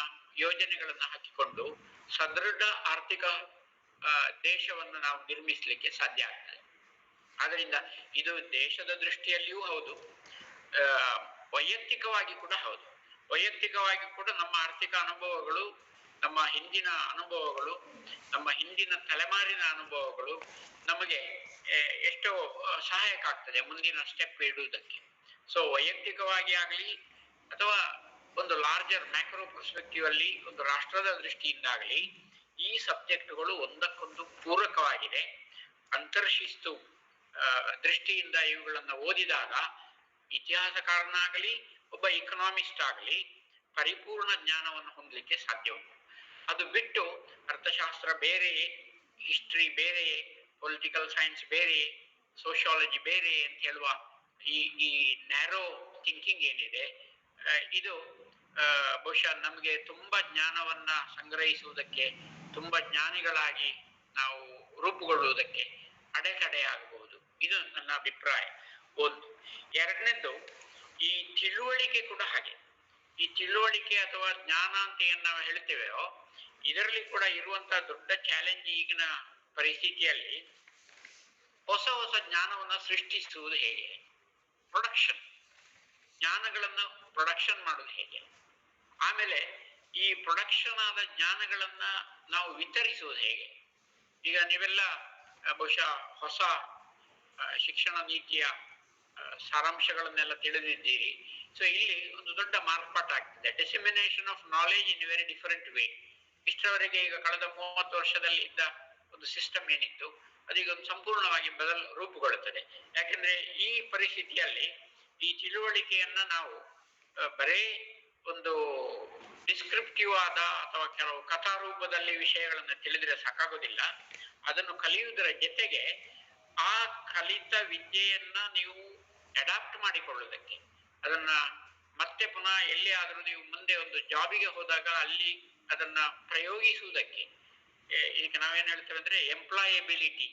ಯೋಜನೆಗಳನ್ನ ಹಾಕಿಕೊಂಡು ಸದೃಢ ಆರ್ಥಿಕ ದೇಶವನ್ನು ನಾವು ನಿರ್ಮಿಸಲಿಕ್ಕೆ ಸಾಧ್ಯ ಆಗ್ತದೆ. ಆದ್ರಿಂದ ಇದು ದೇಶದ ದೃಷ್ಟಿಯಲ್ಲಿಯೂ ಹೌದು, ವೈಯಕ್ತಿಕವಾಗಿ ಕೂಡ ಹೌದು. ವೈಯಕ್ತಿಕವಾಗಿ ಕೂಡ ನಮ್ಮ ಆರ್ಥಿಕ ಅನುಭವಗಳು, ನಮ್ಮ ಹಿಂದಿನ ಅನುಭವಗಳು, ನಮ್ಮ ಹಿಂದಿನ ತಲೆಮಾರಿನ ಅನುಭವಗಳು ನಮಗೆ ಎಷ್ಟೋ ಸಹಾಯಕ ಆಗ್ತದೆ ಮುಂದಿನ ಸ್ಟೆಪ್ ಇಡುವುದಕ್ಕೆ. ಸೊ ವೈಯಕ್ತಿಕವಾಗಿ ಆಗಲಿ ಅಥವಾ ಒಂದು ಲಾರ್ಜರ್ ಮ್ಯಾಕ್ರೋ ಪರ್ಸ್ಪೆಕ್ಟಿವ್ ಅಲ್ಲಿ ಒಂದು ರಾಷ್ಟ್ರದ ದೃಷ್ಟಿಯಿಂದಾಗಲಿ ಈ ಸಬ್ಜೆಕ್ಟ್ಗಳು ಒಂದಕ್ಕೊಂದು ಪೂರಕವಾಗಿದೆ. ಅಂತರ್ಶಿಸ್ತು ದೃಷ್ಟಿಯಿಂದ ಇವುಗಳನ್ನ ಓದಿದಾಗ ಇತಿಹಾಸಕಾರನಾಗಲಿ ಒಬ್ಬ ಇಕನಾಮಿಸ್ಟ್ ಆಗಲಿ ಪರಿಪೂರ್ಣ ಜ್ಞಾನವನ್ನು ಹೊಂದಲಿಕ್ಕೆ ಸಾಧ್ಯ ಉಂಟು. ಅದು ಬಿಟ್ಟು ಅರ್ಥಶಾಸ್ತ್ರ ಬೇರೆಯೇ, ಹಿಸ್ಟ್ರಿ ಬೇರೆಯೇ, ಪೊಲಿಟಿಕಲ್ ಸೈನ್ಸ್ ಬೇರೆಯೇ, ಸೋಶಿಯಾಲಜಿ ಬೇರೆ ಅಂತ ಹೇಳುವ ಈ ನ್ಯಾರೋ ಥಿಂಕಿಂಗ್ ಏನಿದೆ, ಇದು ಬಹುಶಃ ನಮಗೆ ತುಂಬಾ ಜ್ಞಾನವನ್ನ ಸಂಗ್ರಹಿಸುವುದಕ್ಕೆ, ತುಂಬಾ ಜ್ಞಾನಿಗಳಾಗಿ ನಾವು ರೂಪುಗೊಳ್ಳುವುದಕ್ಕೆ ಅಡೆತಡೆ ಆಗಬಹುದು. ಇದು ನನ್ನ ಅಭಿಪ್ರಾಯ. ಒಂದು. ಎರಡನೇದು, ಈ ತಿಳುವಳಿಕೆ ಕೂಡ ಹಾಗೆ. ಈ ತಿಳುವಳಿಕೆ ಅಥವಾ ಜ್ಞಾನ ಅಂತ ಏನ್ ನಾವು ಹೇಳ್ತೇವೆಯೋ, ಇದರಲ್ಲಿ ಕೂಡ ಇರುವಂತಹ ದೊಡ್ಡ ಚಾಲೆಂಜ್ ಈಗಿನ ಪರಿಸ್ಥಿತಿಯಲ್ಲಿ ಹೊಸ ಹೊಸ ಜ್ಞಾನವನ್ನ ಸೃಷ್ಟಿಸುವುದು ಹೇಗೆ, ಪ್ರೊಡಕ್ಷನ್ ಜ್ಞಾನಗಳನ್ನು ಪ್ರೊಡಕ್ಷನ್ ಮಾಡುವುದು ಹೇಗೆ, ಆಮೇಲೆ ಈ ಪ್ರೊಡಕ್ಷನ್ ಆದ ಜ್ಞಾನಗಳನ್ನ ನಾವು ವಿತರಿಸುವುದು ಹೇಗೆ. ಈಗ ನೀವೆಲ್ಲ ಬಹುಶಃ ಹೊಸ ಶಿಕ್ಷಣ ನೀತಿಯ ಸಾರಾಂಶಗಳನ್ನೆಲ್ಲ ತಿಳಿದಿದ್ದೀರಿ. ಸೊ ಇಲ್ಲಿ ಒಂದು ದೊಡ್ಡ ಮಾರ್ಪಾಟ ಆಗ್ತದೆ. Dissemination of knowledge in very different way. ಇಷ್ಟರವರೆಗೆ ಈಗ ಕಳೆದ 30 ವರ್ಷದಲ್ಲಿ ಇದ್ದ ಒಂದು ಸಿಸ್ಟಮ್ ಏನಿತ್ತು ಅದೀಗ ಒಂದು ಸಂಪೂರ್ಣವಾಗಿ ರೂಪುಗೊಳ್ಳುತ್ತದೆ. ಯಾಕೆಂದ್ರೆ ಈ ಪರಿಸ್ಥಿತಿಯಲ್ಲಿ ಈ ತಿಳುವಳಿಕೆಯನ್ನ ನಾವು ಬರೇ ಒಂದು ಡಿಸ್ಕ್ರಿಪ್ಟಿವ್ ಆದ ಅಥವಾ ಕೆಲವು ಕಥಾರೂಪದಲ್ಲಿ ವಿಷಯಗಳನ್ನ ತಿಳಿದ್ರೆ ಸಾಕಾಗೋದಿಲ್ಲ. ಅದನ್ನು ಕಲಿಯುವುದರ ಜೊತೆಗೆ ಆ ಕಲಿತ ವಿದ್ಯೆಯನ್ನ ನೀವು ಅಡಾಪ್ಟ್ ಮಾಡಿಕೊಳ್ಳುವುದಕ್ಕೆ, ಅದನ್ನ ಮತ್ತೆ ಪುನಃ ಎಲ್ಲಿ ಆದ್ರೂ ನೀವು ಮುಂದೆ ಒಂದು ಜಾಬಿಗೆ ಹೋದಾಗ ಅಲ್ಲಿ ಅದನ್ನ ಪ್ರಯೋಗಿಸುವುದಕ್ಕೆ, ಈಗ ನಾವೇನ್ ಹೇಳ್ತೇವೆ ಅಂದ್ರೆ ಎಂಪ್ಲಾಯಬಿಲಿಟಿ.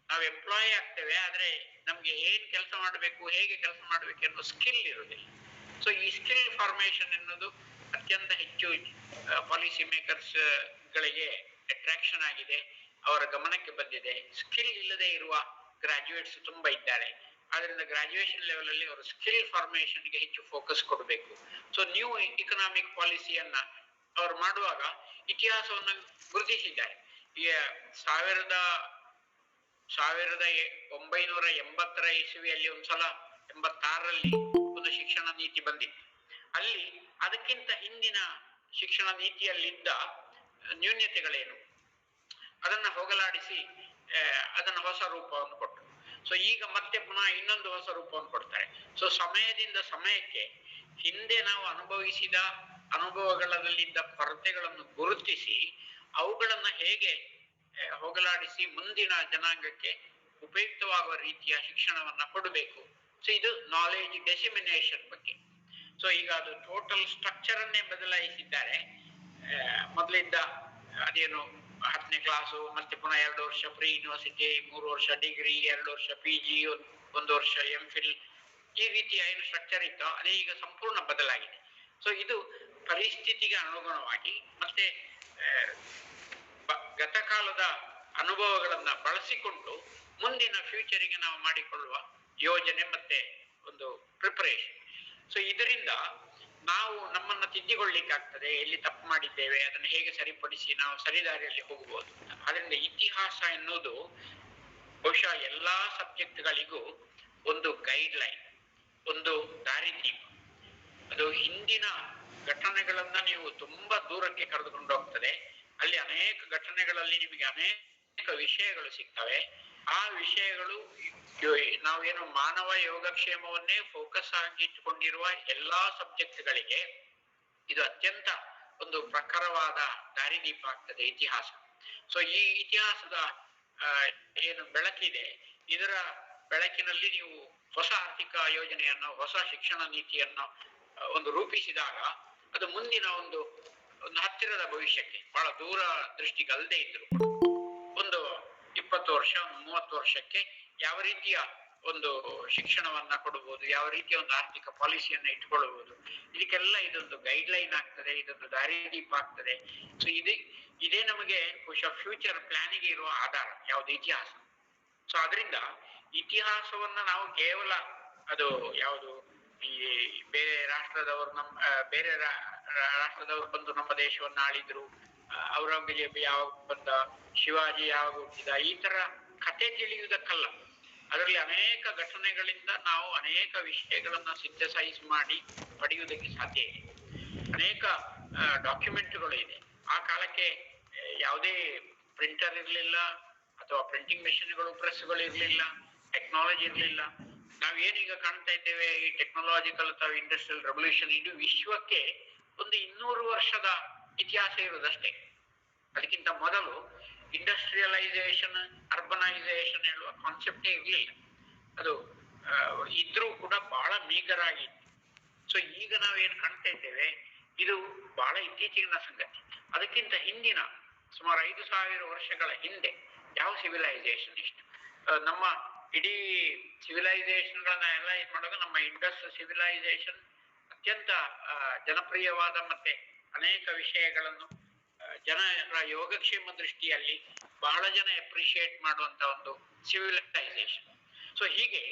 ನಾವು ಎಂಪ್ಲಾಯ್ ಆಗ್ತೇವೆ, ಆದ್ರೆ ನಮ್ಗೆ ಏನ್ ಕೆಲಸ ಮಾಡಬೇಕು, ಹೇಗೆ ಕೆಲಸ ಮಾಡಬೇಕು ಅನ್ನೋ ಸ್ಕಿಲ್ ಇರುವುದಿಲ್ಲ. ಸೊ ಈ ಸ್ಕಿಲ್ ಫಾರ್ಮೇಶನ್ ಎನ್ನುವುದು ಅತ್ಯಂತ ಹೆಚ್ಚು ಪಾಲಿಸಿ ಮೇಕರ್ಸ್ ಗಳಿಗೆ ಅಟ್ರಾಕ್ಷನ್ ಆಗಿದೆ, ಅವರ ಗಮನಕ್ಕೆ ಬಂದಿದೆ. ಸ್ಕಿಲ್ ಇಲ್ಲದೆ ಇರುವ ಗ್ರಾಜುಯೇಟ್ಸ್ ತುಂಬಾ ಇದ್ದಾರೆ. ಆದ್ರಿಂದ ಗ್ರಾಜುಯೇಷನ್ ಲೆವೆಲ್ ಅಲ್ಲಿ ಅವರು ಸ್ಕಿಲ್ ಫಾರ್ಮೇಶನ್ಗೆ ಹೆಚ್ಚು ಫೋಕಸ್ ಕೊಡಬೇಕು. ಸೊ ನ್ಯೂ ಇಕನಾಮಿಕ್ ಪಾಲಿಸಿಯನ್ನ ಅವರು ಮಾಡುವಾಗ ಇತಿಹಾಸವನ್ನು ಗುರುತಿಸಿದ್ದಾರೆ. ಈ 1980 ಇಸವಿಯಲ್ಲಿ ಒಂದ್ಸಲ 86ರಲ್ಲಿ ಒಂದು ಶಿಕ್ಷಣ ನೀತಿ ಬಂದಿತ್ತು. ಅಲ್ಲಿ ಅದಕ್ಕಿಂತ ಹಿಂದಿನ ಶಿಕ್ಷಣ ನೀತಿಯಲ್ಲಿದ್ದ ನ್ಯೂನ್ಯತೆಗಳೇನು ಅದನ್ನ ಹೋಗಲಾಡಿಸಿ ಅದನ್ನ ಹೊಸ ರೂಪವನ್ನು ಕೊಟ್ಟರು. ಸೊ ಈಗ ಮತ್ತೆ ಪುನಃ ಇನ್ನೊಂದು ಹೊಸ ರೂಪವನ್ನು ಕೊಡ್ತಾರೆ. ಸೊ ಸಮಯದಿಂದ ಸಮಯಕ್ಕೆ ಹಿಂದೆ ನಾವು ಅನುಭವಿಸಿದ ಅನುಭವಗಳಲ್ಲಿದ್ದ ಕೊರತೆಗಳನ್ನು ಗುರುತಿಸಿ ಅವುಗಳನ್ನ ಹೇಗೆ ಹೋಗಲಾಡಿಸಿ ಮುಂದಿನ ಜನಾಂಗಕ್ಕೆ ಉಪಯುಕ್ತವಾಗುವ ರೀತಿಯ ಶಿಕ್ಷಣವನ್ನ ಕೊಡಬೇಕು. ಸೊ ಇದು ನಾಲೆಜ್ ಡೆಸಿಮಿನೇಷನ್ ಬಗ್ಗೆ. ಸೊ ಈಗ ಅದು ಟೋಟಲ್ ಸ್ಟ್ರಕ್ಚರ್ ಅನ್ನೇ ಬದಲಾಯಿಸಿದ್ದಾರೆ. ಮೊದಲಿದ್ದ ಅದೇನು 10ನೇ ಕ್ಲಾಸು, ಮತ್ತೆ ಪುನಃ 2 ವರ್ಷ ಪ್ರೀ ಯೂನಿವರ್ಸಿಟಿ, 3 ವರ್ಷ ಡಿಗ್ರಿ, 2 ವರ್ಷ PG, 1 ವರ್ಷ MPhil, ಈ ರೀತಿಯ ಏನು ಸ್ಟ್ರಕ್ಚರ್ ಇತ್ತೋ ಅದೇ ಈಗ ಸಂಪೂರ್ಣ ಬದಲಾಗಿದೆ. ಸೊ ಇದು ಪರಿಸ್ಥಿತಿಗೆ ಅನುಗುಣವಾಗಿ ಮತ್ತೆ ಗತಕಾಲದ ಅನುಭವಗಳನ್ನ ಬಳಸಿಕೊಂಡು ಮುಂದಿನ ಫ್ಯೂಚರಿಗೆ ನಾವು ಮಾಡಿಕೊಳ್ಳುವ ಯೋಜನೆ ಮತ್ತೆ ಒಂದು ಪ್ರಿಪರೇಷನ್. ಸೊ ಇದರಿಂದ ನಾವು ನಮ್ಮನ್ನ ತಿದ್ದಿಕೊಳ್ಳಿಕ್ಕಾಗ್ತದೆ, ಎಲ್ಲಿ ತಪ್ಪು ಮಾಡಿದ್ದೇವೆ ಅದನ್ನು ಹೇಗೆ ಸರಿಪಡಿಸಿ ನಾವು ಸರಿದಾರಿಯಲ್ಲಿ ಹೋಗಬಹುದು. ಅದರಿಂದ ಇತಿಹಾಸ ಎನ್ನುವುದು ಬಹುಶಃ ಎಲ್ಲಾ ಸಬ್ಜೆಕ್ಟ್ಗಳಿಗೂ ಒಂದು ಗೈಡ್ ಲೈನ್, ಒಂದು ದಾರಿದೀಪ. ಅದು ಹಿಂದಿನ ಘಟನೆಗಳನ್ನ ನೀವು ತುಂಬಾ ದೂರಕ್ಕೆ ಕರೆದುಕೊಂಡು ಹೋಗ್ತದೆ. ಅಲ್ಲಿ ಅನೇಕ ಘಟನೆಗಳಲ್ಲಿ ನಿಮಗೆ ಅನೇಕ ವಿಷಯಗಳು ಸಿಗ್ತವೆ. ಆ ವಿಷಯಗಳು ನಾವೇನು ಮಾನವ ಯೋಗಕ್ಷೇಮವನ್ನೇ ಫೋಕಸ್ ಆಗಿ ಇಟ್ಟುಕೊಂಡಿರುವ ಎಲ್ಲಾ ಸಬ್ಜೆಕ್ಟ್ಗಳಿಗೆ ಇದು ಅತ್ಯಂತ ಒಂದು ಪ್ರಖರವಾದ ದಾರಿದೀಪ ಆಗ್ತದೆ ಇತಿಹಾಸ. ಸೊ ಈ ಇತಿಹಾಸದ ಏನು ಬೆಳಕಿದೆ, ಇದರ ಬೆಳಕಿನಲ್ಲಿ ನೀವು ಹೊಸ ಆರ್ಥಿಕ ಯೋಜನೆಯನ್ನು, ಹೊಸ ಶಿಕ್ಷಣ ನೀತಿಯನ್ನು ಒಂದು ರೂಪಿಸಿದಾಗ ಅದು ಮುಂದಿನ ಒಂದು ಹತ್ತಿರದ ಭವಿಷ್ಯಕ್ಕೆ, ಬಹಳ ದೂರ ದೃಷ್ಟಿಗೆ ಅಲ್ಲದೆ ಇದ್ರು ಒಂದು 20 ವರ್ಷ 30 ವರ್ಷಕ್ಕೆ ಯಾವ ರೀತಿಯ ಒಂದು ಶಿಕ್ಷಣವನ್ನ ಕೊಡಬಹುದು, ಯಾವ ರೀತಿಯ ಒಂದು ಆರ್ಥಿಕ ಪಾಲಿಸಿಯನ್ನ ಇಟ್ಕೊಳ್ಬಹುದು, ಇದಕ್ಕೆಲ್ಲ ಇದೊಂದು ಗೈಡ್ ಲೈನ್ ಆಗ್ತದೆ, ಇದೊಂದು ದಾರಿದೀಪ ಆಗ್ತದೆ. ಸೊ ಇದೇ ನಮಗೆ ಬಹುಶಃ ಫ್ಯೂಚರ್ ಪ್ಲಾನಿಗೆ ಇರುವ ಆಧಾರ ಯಾವುದು ಇತಿಹಾಸ. ಸೊ ಅದರಿಂದ ಇತಿಹಾಸವನ್ನ ನಾವು ಕೇವಲ ಅದು ಯಾವುದು ಈ ಬೇರೆ ರಾಷ್ಟ್ರದವರು ಬೇರೆ ರಾಷ್ಟ್ರದವರು ಬಂದು ನಮ್ಮ ದೇಶವನ್ನ ಆಳಿದ್ರು, ಔರಂಗಜೇಬ್ ಯಾವಾಗ ಬಂದ, ಶಿವಾಜಿ ಯಾವಾಗ ಹುಟ್ಟಿದ, ಈ ತರ ಕಥೆ ತಿಳಿಯುವುದಕ್ಕಲ್ಲ. ಅದರಲ್ಲಿ ಅನೇಕ ಘಟನೆಗಳಿಂದ ನಾವು ಅನೇಕ ವಿಷಯಗಳನ್ನ ಸಿಂಥಸೈಸ್ ಮಾಡಿ ಪಡೆಯುವುದಕ್ಕೆ ಸಾಧ್ಯ ಇದೆ. ಅನೇಕ ಡಾಕ್ಯುಮೆಂಟ್ಗಳು ಇದೆ. ಆ ಕಾಲಕ್ಕೆ ಯಾವುದೇ ಪ್ರಿಂಟರ್ ಇರಲಿಲ್ಲ, ಅಥವಾ ಪ್ರಿಂಟಿಂಗ್ ಮೆಷಿನ್ಗಳು, ಪ್ರೆಸ್ಗಳು ಇರಲಿಲ್ಲ, ಟೆಕ್ನಾಲಜಿ ಇರಲಿಲ್ಲ. ನಾವೇನೀಗ ಕಾಣ್ತಾ ಇದ್ದೇವೆ ಈ ಟೆಕ್ನಾಲಜಿಕಲ್ ಅಥವಾ ಇಂಡಸ್ಟ್ರಿಯಲ್ ರೆವಲ್ಯೂಷನ್, ಇದು ವಿಶ್ವಕ್ಕೆ ಒಂದು 200 ವರ್ಷದ ಇತಿಹಾಸ ಇರುವುದಷ್ಟೇ. ಅದಕ್ಕಿಂತ ಮೊದಲು ಇಂಡಸ್ಟ್ರಿಯಲೈಸೇಷನ್, ಅರ್ಬನೈಸೇಷನ್ ಹೇಳುವ ಕಾನ್ಸೆಪ್ಟೇ ಇರಲಿಲ್ಲ. ಅದು ಇದ್ರೂ ಕೂಡ ಬಹಳ ಮೀಗರ್ ಆಗಿತ್ತು. ಸೊ ಈಗ ನಾವೇನು ಕಾಣ್ತಾ ಇದ್ದೇವೆ ಇದು ಬಹಳ ಇತ್ತೀಚಿನ ಸಂಗತಿ. ಅದಕ್ಕಿಂತ ಹಿಂದಿನ ಸುಮಾರು 5,000 ವರ್ಷಗಳ ಹಿಂದೆ ಯಾವ ಸಿವಿಲೈಸೇಷನ್ ಇಷ್ಟು ನಮ್ಮ ಇಡೀ ಸಿವಿಲೈಸೇಷನ್ಗಳನ್ನ ಅನಲೈಸ್ ಮಾಡುವಾಗ ನಮ್ಮ ಇಂಡಸ್ ಸಿವಿಲೈಸೇಷನ್ ಅತ್ಯಂತ ಜನಪ್ರಿಯವಾದ ಮತ್ತೆ ಅನೇಕ ವಿಷಯಗಳನ್ನು ಜನರ ಯೋಗಕ್ಷೇಮ ದೃಷ್ಟಿಯಲ್ಲಿ ಬಹಳ ಜನ ಅಪ್ರಿಶಿಯೇಟ್ ಮಾಡುವಂತ ಒಂದು ಸಿವಿಲೈಸೇಷನ್. ಸೊ ಹೀಗೆ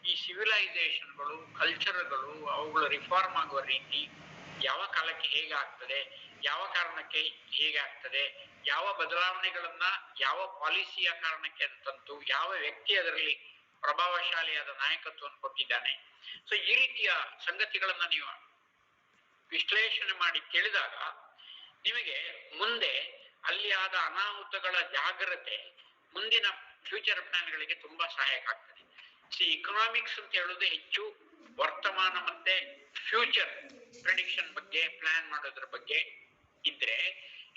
ಈ ಸಿವಿಲೈಸೇಷನ್ಗಳು, ಕಲ್ಚರ್ಗಳು, ಅವುಗಳು ರಿಫಾರ್ಮ್ ಆಗುವ ರೀತಿ ಯಾವ ಕಾಲಕ್ಕೆ ಹೇಗೆ ಆಗ್ತದೆ, ಯಾವ ಕಾರಣಕ್ಕೆ ಹೇಗೆ ಆಗ್ತದೆ, ಯಾವ ಬದಲಾವಣೆಗಳನ್ನ ಯಾವ ಪಾಲಿಸಿಯ ಕಾರಣಕ್ಕೆ ತಂತು, ಯಾವ ವ್ಯಕ್ತಿ ಅದರಲ್ಲಿ ಪ್ರಭಾವಶಾಲಿಯಾದ ನಾಯಕತ್ವವನ್ನು ಕೊಟ್ಟಿದ್ದಾನೆ. ಸೊ ಈ ರೀತಿಯ ಸಂಗತಿಗಳನ್ನ ನೀವು ವಿಶ್ಲೇಷಣೆ ಮಾಡಿ ತಿಳಿದಾಗ ನಿಮಗೆ ಮುಂದೆ ಅಲ್ಲಿ ಆದ ಅನಾಹುತಗಳ ಜಾಗ್ರತೆ ಮುಂದಿನ ಫ್ಯೂಚರ್ ಪ್ಲಾನ್ಗಳಿಗೆ ತುಂಬಾ ಸಹಾಯಕ ಆಗ್ತದೆ. ಇಕನಾಮಿಕ್ಸ್ ಅಂತ ಹೇಳೋದು ಹೆಚ್ಚು ವರ್ತಮಾನ ಮತ್ತೆ ಫ್ಯೂಚರ್ ಪ್ರೆಡಿಕ್ಷನ್ ಬಗ್ಗೆ ಪ್ಲಾನ್ ಮಾಡೋದ್ರ ಬಗ್ಗೆ ಇದ್ರೆ,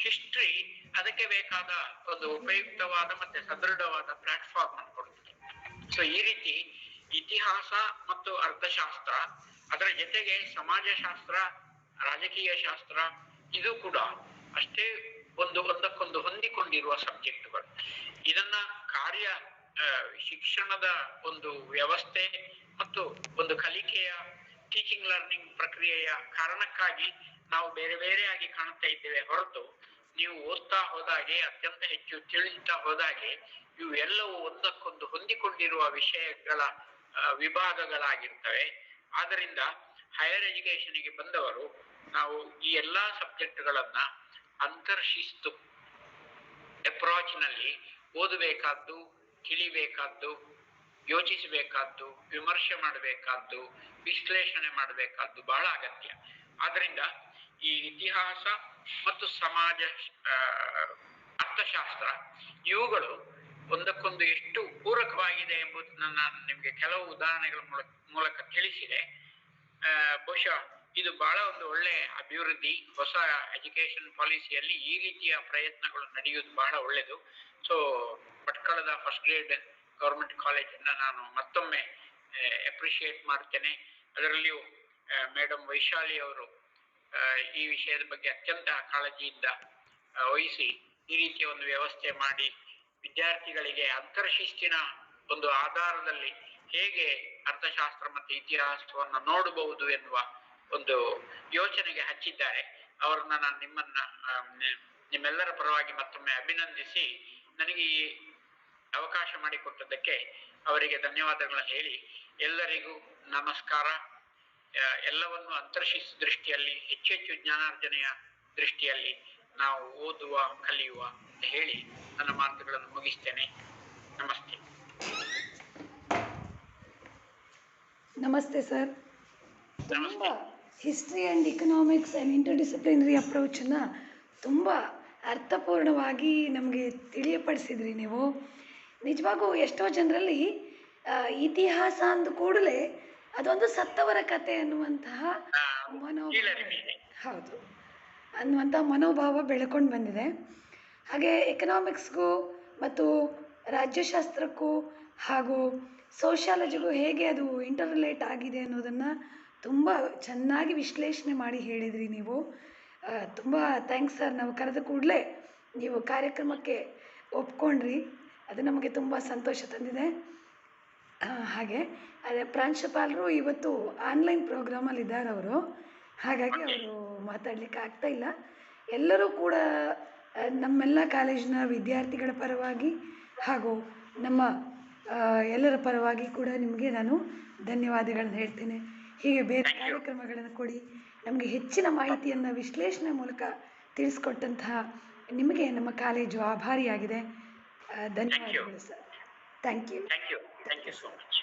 ಹಿಸ್ಟ್ರಿ ಅದಕ್ಕೆ ಬೇಕಾದ ಒಂದು ಉಪಯುಕ್ತವಾದ ಮತ್ತೆ ಸದೃಢವಾದ ಪ್ಲಾಟ್ಫಾರ್ಮ್ ಅನ್ನು ಕೊಡುತ್ತದೆ. ಸೊ ಈ ರೀತಿ ಇತಿಹಾಸ ಮತ್ತು ಅರ್ಥಶಾಸ್ತ್ರ, ಅದರ ಜೊತೆಗೆ ಸಮಾಜಶಾಸ್ತ್ರ, ರಾಜಕೀಯ ಶಾಸ್ತ್ರ, ಇದು ಕೂಡ ಅಷ್ಟೇ ಒಂದಕ್ಕೊಂದು ಹೊಂದಿಕೊಂಡಿರುವ ಸಬ್ಜೆಕ್ಟ್ಗಳು. ಇದನ್ನ ಕಾರ್ಯ ಶಿಕ್ಷಣದ ಒಂದು ವ್ಯವಸ್ಥೆ ಮತ್ತು ಒಂದು ಕಲಿಕೆಯ ಟೀಚಿಂಗ್ ಲರ್ನಿಂಗ್ ಪ್ರಕ್ರಿಯೆಯ ಕಾರಣಕ್ಕಾಗಿ ನಾವು ಬೇರೆ ಬೇರೆಯಾಗಿ ಕಾಣುತ್ತಾ ಇದ್ದೇವೆ ಹೊರತು, ನೀವು ಓದ್ತಾ ಹೋದಾಗೆ, ಅತ್ಯಂತ ಹೆಚ್ಚು ತಿಳಿತಾ ಹೋದಾಗೆ ಇವು ಎಲ್ಲವೂ ಒಂದಕ್ಕೊಂದು ಹೊಂದಿಕೊಂಡಿರುವ ವಿಷಯಗಳ ವಿಭಾಗಗಳಾಗಿರ್ತವೆ. ಆದ್ದರಿಂದ ಹೈಯರ್ ಎಜುಕೇಶನ್ಗೆ ಬಂದವರು ನಾವು ಈ ಎಲ್ಲಾ ಸಬ್ಜೆಕ್ಟ್ಗಳನ್ನ ಅಂತರ್ಶಿಸ್ತು ಅಪ್ರೋಚ್ ನಲ್ಲಿ ಓದಬೇಕಾದ್ದು ತಿಳಿಬೇಕಾದ್ದು, ಯೋಚಿಸಬೇಕಾದ್ದು, ವಿಮರ್ಶೆ ಮಾಡಬೇಕಾದ್ದು, ವಿಶ್ಲೇಷಣೆ ಮಾಡಬೇಕಾದ್ದು ಬಹಳ ಅಗತ್ಯ. ಆದ್ರಿಂದ ಈ ಇತಿಹಾಸ ಮತ್ತು ಸಮಾಜ ಅರ್ಥಶಾಸ್ತ್ರ ಇವುಗಳು ಒಂದಕ್ಕೊಂದು ಎಷ್ಟು ಪೂರಕವಾಗಿದೆ ಎಂಬುದನ್ನು ನಾನು ನಿಮಗೆ ಕೆಲವು ಉದಾಹರಣೆಗಳ ಮೂಲಕ ತಿಳಿಸಿದೆ. ಬಹುಶಃ ಇದು ಬಹಳ ಒಂದು ಒಳ್ಳೆ ಅಭಿವೃದ್ಧಿ. ಹೊಸ ಎಜುಕೇಶನ್ ಪಾಲಿಸಿಯಲ್ಲಿ ಈ ರೀತಿಯ ಪ್ರಯತ್ನಗಳು ನಡೆಯುವುದು ಬಹಳ ಒಳ್ಳೆಯದು. ಸೊ ಭಟ್ಕಳದ ಫಸ್ಟ್ ಗ್ರೇಡ್ ಗವರ್ಮೆಂಟ್ ಕಾಲೇಜನ್ನು ನಾನು ಮತ್ತೊಮ್ಮೆ ಅಪ್ರಿಷಿಯೇಟ್ ಮಾಡ್ತೇನೆ. ಅದರಲ್ಲಿಯೂ ಮೇಡಮ್ ವೈಶಾಲಿ ಅವರು ಈ ವಿಷಯದ ಬಗ್ಗೆ ಅತ್ಯಂತ ಕಾಳಜಿಯಿಂದ ವಹಿಸಿ ಈ ರೀತಿಯ ಒಂದು ವ್ಯವಸ್ಥೆ ಮಾಡಿ ವಿದ್ಯಾರ್ಥಿಗಳಿಗೆ ಅಂತರ್ಶಿಸ್ತಿನ ಒಂದು ಆಧಾರದಲ್ಲಿ ಹೇಗೆ ಅರ್ಥಶಾಸ್ತ್ರ ಮತ್ತು ಇತಿಹಾಸವನ್ನು ನೋಡಬಹುದು ಎನ್ನುವ ಒಂದು ಯೋಚನೆಗೆ ಹಚ್ಚಿದ್ದಾರೆ. ಅವರನ್ನ ನಾನು ನಿಮ್ಮೆಲ್ಲರ ಪರವಾಗಿ ಮತ್ತೊಮ್ಮೆ ಅಭಿನಂದಿಸಿ, ನನಗೆ ಈ ಅವಕಾಶ ಮಾಡಿಕೊಟ್ಟದ್ದಕ್ಕೆ ಅವರಿಗೆ ಧನ್ಯವಾದಗಳನ್ನು ಹೇಳಿ ಎಲ್ಲರಿಗೂ ನಮಸ್ಕಾರ. ಎಲ್ಲವನ್ನು ಅಂತರ್ಶಿಸ್ ದೃಷ್ಟಿಯಲ್ಲಿ ಹೆಚ್ಚೆಚ್ಚು ಜ್ಞಾನಾರ್ಜನೆಯ ದೃಷ್ಟಿಯಲ್ಲಿ ನಾವು ಓದುವ, ಕಲಿಯುವ ಅಂತ ಹೇಳಿ ನನ್ನ ಮಾತುಗಳನ್ನು ಮುಗಿಸ್ತೇನೆ. ನಮಸ್ತೆ.
ನಮಸ್ತೆ ಸರ್. ತುಂಬ history and economics and interdisciplinary ಅಪ್ರೋಚನ್ನು ತುಂಬ ಅರ್ಥಪೂರ್ಣವಾಗಿ ನಮಗೆ ತಿಳಿಯಪಡಿಸಿದ್ರಿ ನೀವು. ನಿಜವಾಗೂ ಎಷ್ಟೋ ಜನರಲ್ಲಿ ಇತಿಹಾಸ ಅಂದ ಕೂಡಲೇ ಅದೊಂದು ಸತ್ತವರ ಕತೆ ಅನ್ನುವಂತಹ ಹೌದು ಅನ್ನುವಂಥ ಮನೋಭಾವ ಬೆಳ್ಕೊಂಡು ಬಂದಿದೆ. ಹಾಗೆ ಎಕನಾಮಿಕ್ಸ್ಗೂ ಮತ್ತು ರಾಜ್ಯಶಾಸ್ತ್ರಕ್ಕೂ ಹಾಗೂ ಸೋಷಿಯಾಲಜಿಗೂ ಹೇಗೆ ಅದು ಇಂಟರ್ ರಿಲೇಟ್ ಆಗಿದೆ ಅನ್ನೋದನ್ನು ತುಂಬ ಚೆನ್ನಾಗಿ ವಿಶ್ಲೇಷಣೆ ಮಾಡಿ ಹೇಳಿದ್ರಿ ನೀವು. ತುಂಬ ಥ್ಯಾಂಕ್ಸ್ ಸರ್. ನಾವು ಕರೆದ ಕೂಡಲೇ ನೀವು ಕಾರ್ಯಕ್ರಮಕ್ಕೆ ಒಪ್ಕೊಂಡ್ರಿ, ಅದು ನಮಗೆ ತುಂಬ ಸಂತೋಷ ತಂದಿದೆ. ಹಾಗೆ ಅದೇ ಪ್ರಾಂಶುಪಾಲರು ಇವತ್ತು ಆನ್ಲೈನ್ ಪ್ರೋಗ್ರಾಮಲ್ಲಿ ಇದ್ದಾರೆ ಅವರು, ಹಾಗಾಗಿ ಅವರು ಮಾತಾಡಲಿಕ್ಕೆ ಆಗ್ತಾಯಿಲ್ಲ. ಎಲ್ಲರೂ ಕೂಡ ನಮ್ಮೆಲ್ಲ ಕಾಲೇಜಿನ ವಿದ್ಯಾರ್ಥಿಗಳ ಪರವಾಗಿ ಹಾಗೂ ನಮ್ಮ ಎಲ್ಲರ ಪರವಾಗಿ ಕೂಡ ನಿಮಗೆ ನಾನು ಧನ್ಯವಾದಗಳನ್ನು ಹೇಳ್ತೇನೆ. ಹೀಗೆ ಬೇರೆ ಕಾರ್ಯಕ್ರಮಗಳನ್ನು ಕೊಡಿ, ನಮಗೆ ಹೆಚ್ಚಿನ ಮಾಹಿತಿಯನ್ನು ವಿಶ್ಲೇಷಣೆ ಮೂಲಕ ತಿಳಿಸ್ಕೊಟ್ಟಂತಹ ನಿಮಗೆ ನಮ್ಮ ಕಾಲೇಜು ಆಭಾರಿಯಾಗಿದೆ. ಧನ್ಯವಾದಗಳು sir. Thank you.
Thank you so much.